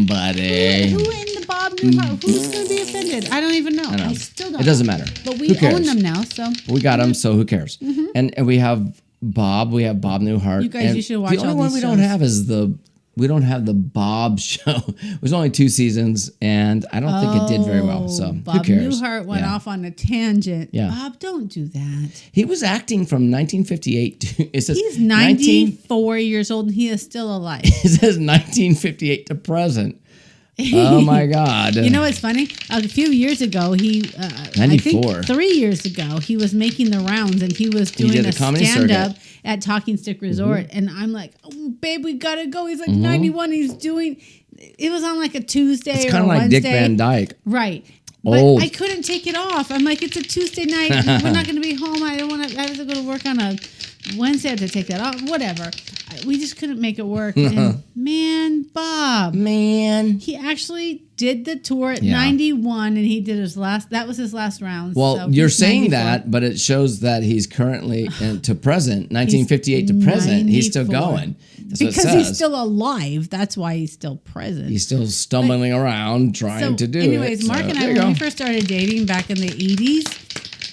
[SPEAKER 1] somebody.
[SPEAKER 2] Who in the Bob Newhart? Who's going to be offended? I don't even know.
[SPEAKER 1] I know.
[SPEAKER 2] I still don't.
[SPEAKER 1] It doesn't
[SPEAKER 2] know.
[SPEAKER 1] matter.
[SPEAKER 2] But
[SPEAKER 1] Who
[SPEAKER 2] we
[SPEAKER 1] cares?
[SPEAKER 2] own them now, so
[SPEAKER 1] We got them, so who cares? And we have Bob. We have Bob Newhart.
[SPEAKER 2] You guys,
[SPEAKER 1] and
[SPEAKER 2] you should watch
[SPEAKER 1] The only
[SPEAKER 2] all
[SPEAKER 1] one
[SPEAKER 2] these
[SPEAKER 1] we don't
[SPEAKER 2] shows.
[SPEAKER 1] have is we don't have the Bob show. It was only 2 seasons, and I don't think it did very well. So
[SPEAKER 2] Bob
[SPEAKER 1] who cares?
[SPEAKER 2] Newhart went
[SPEAKER 1] Yeah.
[SPEAKER 2] off on a tangent.
[SPEAKER 1] Yeah.
[SPEAKER 2] Bob, don't do that.
[SPEAKER 1] He was acting from 1958 to it says
[SPEAKER 2] He's 94 years old and he is still alive.
[SPEAKER 1] It says 1958 to present. Oh my God!
[SPEAKER 2] You know what's funny? A few years ago, I
[SPEAKER 1] 94.
[SPEAKER 2] think 3 years ago, he was making the rounds and he was doing
[SPEAKER 1] did
[SPEAKER 2] a
[SPEAKER 1] the comedy
[SPEAKER 2] stand-up at Talking Stick Resort. And I'm like, oh, babe, we got to go. He's like 91. He's doing, it was on like a Tuesday
[SPEAKER 1] It's
[SPEAKER 2] or
[SPEAKER 1] kind of like
[SPEAKER 2] Wednesday.
[SPEAKER 1] Dick Van Dyke.
[SPEAKER 2] Right. But
[SPEAKER 1] Old.
[SPEAKER 2] I couldn't take it off. I'm like, it's a Tuesday night. We're not going to be home. I don't want to, I have to go to work on a Wednesday. I have to take that off. Whatever. We just couldn't make it work. And man, Bob.
[SPEAKER 1] Man.
[SPEAKER 2] He actually did the tour at
[SPEAKER 1] Yeah.
[SPEAKER 2] 91 and he did that was his last round.
[SPEAKER 1] Well,
[SPEAKER 2] so
[SPEAKER 1] you're
[SPEAKER 2] he's
[SPEAKER 1] saying
[SPEAKER 2] 94.
[SPEAKER 1] that, but it shows that he's currently to present, 1958 to present. He's still
[SPEAKER 2] 94.
[SPEAKER 1] going. That's what it
[SPEAKER 2] Because he's
[SPEAKER 1] says.
[SPEAKER 2] still alive. That's why he's still present.
[SPEAKER 1] He's still stumbling around trying to do
[SPEAKER 2] anyways,
[SPEAKER 1] it.
[SPEAKER 2] Mark
[SPEAKER 1] So,
[SPEAKER 2] and I,
[SPEAKER 1] there you
[SPEAKER 2] when we
[SPEAKER 1] go.
[SPEAKER 2] first started dating back in the 80s,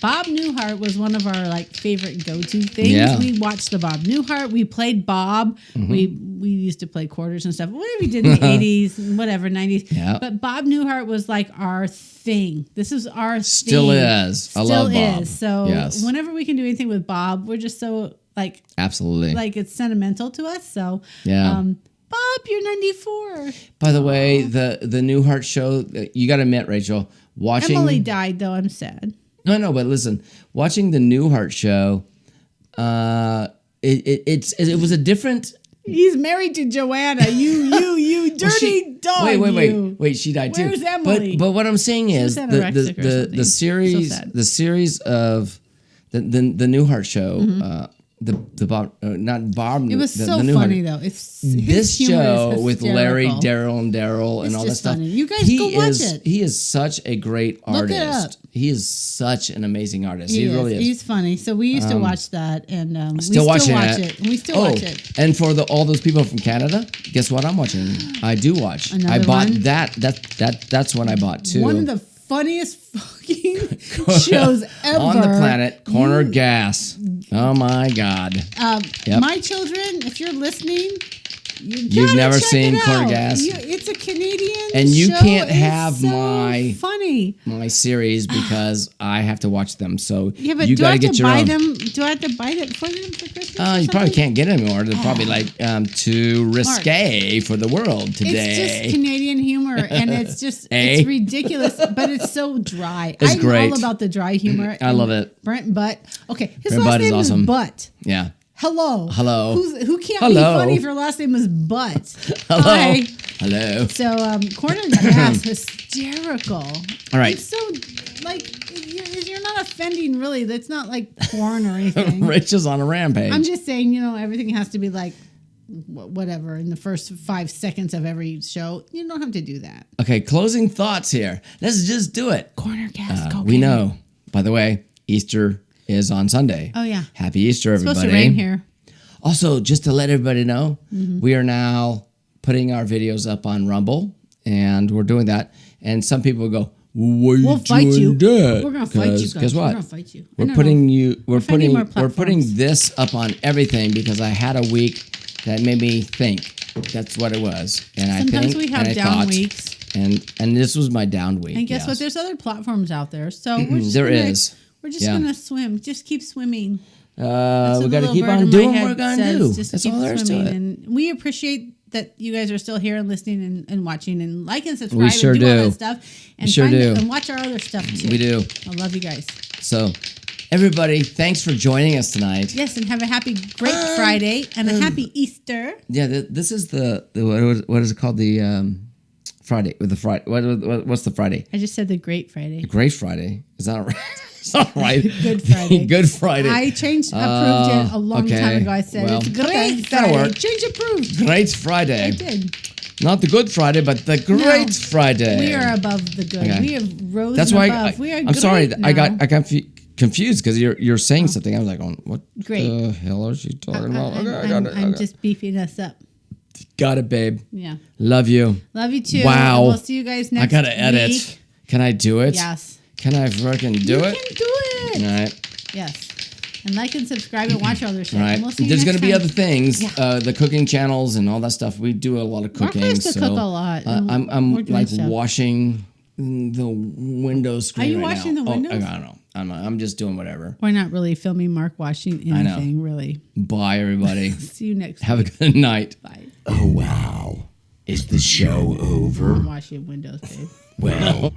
[SPEAKER 2] Bob Newhart was one of our like favorite go-to things.
[SPEAKER 1] Yeah.
[SPEAKER 2] We watched the Bob Newhart. We played Bob.
[SPEAKER 1] Mm-hmm.
[SPEAKER 2] We used to play quarters and stuff. Whatever we did in the 80s and whatever 90s.
[SPEAKER 1] Yeah.
[SPEAKER 2] But Bob Newhart was like our thing. This is our
[SPEAKER 1] Still
[SPEAKER 2] thing.
[SPEAKER 1] is. I
[SPEAKER 2] Still
[SPEAKER 1] love Bob.
[SPEAKER 2] is. So
[SPEAKER 1] Yes.
[SPEAKER 2] whenever we can do anything with Bob, we're just so like
[SPEAKER 1] Absolutely.
[SPEAKER 2] it's sentimental to us. So
[SPEAKER 1] Yeah.
[SPEAKER 2] Bob, you're 94.
[SPEAKER 1] By the way, the Newhart show, you got to admit, Rachel, watching.
[SPEAKER 2] Emily died though. I'm sad.
[SPEAKER 1] No, but listen, watching the Newhart show, it was a different.
[SPEAKER 2] He's married to Joanna. You dirty dog. you.
[SPEAKER 1] Wait, she died too.
[SPEAKER 2] Where's Emily?
[SPEAKER 1] But what I'm saying is
[SPEAKER 2] was
[SPEAKER 1] the
[SPEAKER 2] anorexic or something.
[SPEAKER 1] the series
[SPEAKER 2] So sad.
[SPEAKER 1] the series of the Newhart show the Bob, not Bob.
[SPEAKER 2] It was
[SPEAKER 1] the
[SPEAKER 2] so
[SPEAKER 1] new
[SPEAKER 2] funny
[SPEAKER 1] Hunter.
[SPEAKER 2] though. It's
[SPEAKER 1] This
[SPEAKER 2] his humor
[SPEAKER 1] show
[SPEAKER 2] is
[SPEAKER 1] with Larry,
[SPEAKER 2] hysterical.
[SPEAKER 1] Daryl, and
[SPEAKER 2] It's
[SPEAKER 1] all that
[SPEAKER 2] just
[SPEAKER 1] stuff.
[SPEAKER 2] funny. You guys go watch it.
[SPEAKER 1] He is such a great
[SPEAKER 2] Look it
[SPEAKER 1] artist.
[SPEAKER 2] up.
[SPEAKER 1] He is such an amazing artist.
[SPEAKER 2] He
[SPEAKER 1] really is.
[SPEAKER 2] He's funny. So we used to watch that, and we
[SPEAKER 1] Still watching
[SPEAKER 2] watch
[SPEAKER 1] it.
[SPEAKER 2] it. We still watch it.
[SPEAKER 1] And for all those people from Canada, guess what I'm watching? I do watch. I
[SPEAKER 2] Another
[SPEAKER 1] bought
[SPEAKER 2] one?
[SPEAKER 1] that's what I bought too.
[SPEAKER 2] One of the funniest fucking shows ever
[SPEAKER 1] on the planet, Corner Gas. Oh my God. Yep.
[SPEAKER 2] My children, if you're listening,
[SPEAKER 1] You've
[SPEAKER 2] gotta
[SPEAKER 1] never
[SPEAKER 2] check
[SPEAKER 1] seen
[SPEAKER 2] it
[SPEAKER 1] Corner
[SPEAKER 2] out.
[SPEAKER 1] Gas?
[SPEAKER 2] It's a Canadian
[SPEAKER 1] And you
[SPEAKER 2] show.
[SPEAKER 1] can't
[SPEAKER 2] It's
[SPEAKER 1] have
[SPEAKER 2] so
[SPEAKER 1] my-
[SPEAKER 2] funny.
[SPEAKER 1] My series because I have to watch them. So
[SPEAKER 2] Yeah, but
[SPEAKER 1] you
[SPEAKER 2] do I
[SPEAKER 1] got to
[SPEAKER 2] have
[SPEAKER 1] get
[SPEAKER 2] to
[SPEAKER 1] your
[SPEAKER 2] buy
[SPEAKER 1] own.
[SPEAKER 2] them? Do I have to buy them for them for Christmas? or
[SPEAKER 1] You probably
[SPEAKER 2] something?
[SPEAKER 1] can't get them anymore. They're probably like too risque for the world today.
[SPEAKER 2] It's just Canadian humor, and it's just
[SPEAKER 1] Eh?
[SPEAKER 2] it's ridiculous, but it's so dry.
[SPEAKER 1] It's
[SPEAKER 2] I'm
[SPEAKER 1] great.
[SPEAKER 2] all about the dry humor.
[SPEAKER 1] I love it.
[SPEAKER 2] Brent Butt. Okay, his
[SPEAKER 1] Brent
[SPEAKER 2] last
[SPEAKER 1] Butt is
[SPEAKER 2] name is
[SPEAKER 1] awesome.
[SPEAKER 2] Butt.
[SPEAKER 1] Yeah.
[SPEAKER 2] Hello.
[SPEAKER 1] Hello.
[SPEAKER 2] Who can't
[SPEAKER 1] Hello.
[SPEAKER 2] be funny if your last name is Butt?
[SPEAKER 1] Hello.
[SPEAKER 2] Hi.
[SPEAKER 1] Hello.
[SPEAKER 2] So Corner Gas, hysterical.
[SPEAKER 1] All right.
[SPEAKER 2] It's so like you're not offending really. That's not like porn or anything.
[SPEAKER 1] Rich is on a rampage.
[SPEAKER 2] I'm just saying, everything has to be like whatever in the first 5 seconds of every show. You don't have to do that.
[SPEAKER 1] Okay, closing thoughts here. Let's just do it.
[SPEAKER 2] Corner Gas. Go
[SPEAKER 1] We
[SPEAKER 2] get it.
[SPEAKER 1] know. By the way, Easter is on Sunday.
[SPEAKER 2] Oh, yeah.
[SPEAKER 1] Happy Easter,
[SPEAKER 2] It's
[SPEAKER 1] everybody.
[SPEAKER 2] supposed to rain here.
[SPEAKER 1] Also, just to let everybody know,
[SPEAKER 2] Mm-hmm.
[SPEAKER 1] we are now putting our videos up on Rumble, and we're doing that. And some people go, "Why
[SPEAKER 2] We'll fight you.
[SPEAKER 1] That?
[SPEAKER 2] We're gonna fight you guys.
[SPEAKER 1] Guess what?
[SPEAKER 2] We're gonna fight you. I
[SPEAKER 1] We're
[SPEAKER 2] don't
[SPEAKER 1] putting
[SPEAKER 2] know.
[SPEAKER 1] you. We're
[SPEAKER 2] finding more
[SPEAKER 1] putting. We're putting
[SPEAKER 2] platforms.
[SPEAKER 1] this up on everything because I had a week that made me think. That's what it was, and
[SPEAKER 2] Sometimes
[SPEAKER 1] I think
[SPEAKER 2] we
[SPEAKER 1] and
[SPEAKER 2] have
[SPEAKER 1] I
[SPEAKER 2] down
[SPEAKER 1] thought,
[SPEAKER 2] weeks.
[SPEAKER 1] and this was my down week.
[SPEAKER 2] And guess what?
[SPEAKER 1] yes.
[SPEAKER 2] There's other platforms out there. So we're just
[SPEAKER 1] There
[SPEAKER 2] gonna,
[SPEAKER 1] is.
[SPEAKER 2] We're just
[SPEAKER 1] Yeah.
[SPEAKER 2] gonna swim. Just keep swimming.
[SPEAKER 1] We
[SPEAKER 2] what
[SPEAKER 1] got
[SPEAKER 2] the
[SPEAKER 1] to
[SPEAKER 2] little
[SPEAKER 1] keep
[SPEAKER 2] bird
[SPEAKER 1] on
[SPEAKER 2] in my
[SPEAKER 1] doing what
[SPEAKER 2] head
[SPEAKER 1] we're gonna
[SPEAKER 2] says.
[SPEAKER 1] do.
[SPEAKER 2] Just
[SPEAKER 1] That's
[SPEAKER 2] keep
[SPEAKER 1] all there is to
[SPEAKER 2] swimming.
[SPEAKER 1] it.
[SPEAKER 2] And we appreciate that you guys are still here and listening and watching and like and subscribe.
[SPEAKER 1] We sure
[SPEAKER 2] and do all
[SPEAKER 1] do.
[SPEAKER 2] that stuff. And
[SPEAKER 1] sure do.
[SPEAKER 2] And watch our other stuff too.
[SPEAKER 1] We do.
[SPEAKER 2] I love you guys.
[SPEAKER 1] So, everybody, thanks for joining us tonight.
[SPEAKER 2] Yes, and have a happy Great Friday and a happy Easter.
[SPEAKER 1] Yeah, this is the what is it called? The Friday with the Friday. What's the Friday?
[SPEAKER 2] I just said the Great Friday.
[SPEAKER 1] Great Friday. Is that right? It's not right.
[SPEAKER 2] Good Friday.
[SPEAKER 1] Good Friday.
[SPEAKER 2] I approved it a long
[SPEAKER 1] okay.
[SPEAKER 2] time ago. I said
[SPEAKER 1] Well,
[SPEAKER 2] it's
[SPEAKER 1] okay,
[SPEAKER 2] Great
[SPEAKER 1] that'll
[SPEAKER 2] Friday.
[SPEAKER 1] work.
[SPEAKER 2] Change approved.
[SPEAKER 1] Great Friday.
[SPEAKER 2] I did.
[SPEAKER 1] Not the Good Friday, but the Great
[SPEAKER 2] No,
[SPEAKER 1] Friday.
[SPEAKER 2] We are above the good.
[SPEAKER 1] Okay.
[SPEAKER 2] We have rose
[SPEAKER 1] That's why
[SPEAKER 2] above. We are
[SPEAKER 1] I'm sorry.
[SPEAKER 2] great
[SPEAKER 1] I got
[SPEAKER 2] now.
[SPEAKER 1] confused because you're saying something. I was like, what
[SPEAKER 2] Great.
[SPEAKER 1] the hell is she talking about?
[SPEAKER 2] I'm,
[SPEAKER 1] Okay, I got it.
[SPEAKER 2] I'm
[SPEAKER 1] Okay.
[SPEAKER 2] just beefing us up.
[SPEAKER 1] Got it, babe.
[SPEAKER 2] Yeah.
[SPEAKER 1] Love you.
[SPEAKER 2] Love you too.
[SPEAKER 1] Wow.
[SPEAKER 2] And we'll see you guys next
[SPEAKER 1] I gotta edit.
[SPEAKER 2] week.
[SPEAKER 1] Can I do it?
[SPEAKER 2] Yes.
[SPEAKER 1] Can I freaking do
[SPEAKER 2] you
[SPEAKER 1] it?
[SPEAKER 2] can do it.
[SPEAKER 1] All right.
[SPEAKER 2] Yes. And like and subscribe and watch our other shit.
[SPEAKER 1] All right.
[SPEAKER 2] And we'll see you
[SPEAKER 1] There's
[SPEAKER 2] next
[SPEAKER 1] going to be
[SPEAKER 2] time.
[SPEAKER 1] other things,
[SPEAKER 2] Yeah.
[SPEAKER 1] the cooking channels and all that stuff. We do a lot of
[SPEAKER 2] Mark
[SPEAKER 1] cooking.
[SPEAKER 2] likes to
[SPEAKER 1] so
[SPEAKER 2] cook a lot, and
[SPEAKER 1] I'm
[SPEAKER 2] we're doing
[SPEAKER 1] like
[SPEAKER 2] stuff.
[SPEAKER 1] washing the window screen.
[SPEAKER 2] Are you
[SPEAKER 1] right
[SPEAKER 2] washing
[SPEAKER 1] now.
[SPEAKER 2] the windows?
[SPEAKER 1] I don't know. I'm just doing whatever.
[SPEAKER 2] We're not really filming Mark washing
[SPEAKER 1] I know.
[SPEAKER 2] anything, really.
[SPEAKER 1] Bye, everybody.
[SPEAKER 2] See you next
[SPEAKER 1] Have a
[SPEAKER 2] week.
[SPEAKER 1] good night.
[SPEAKER 2] Bye.
[SPEAKER 3] Oh, wow. Is the show over?
[SPEAKER 2] I'm washing windows, babe.
[SPEAKER 3] Well,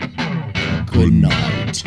[SPEAKER 3] good night.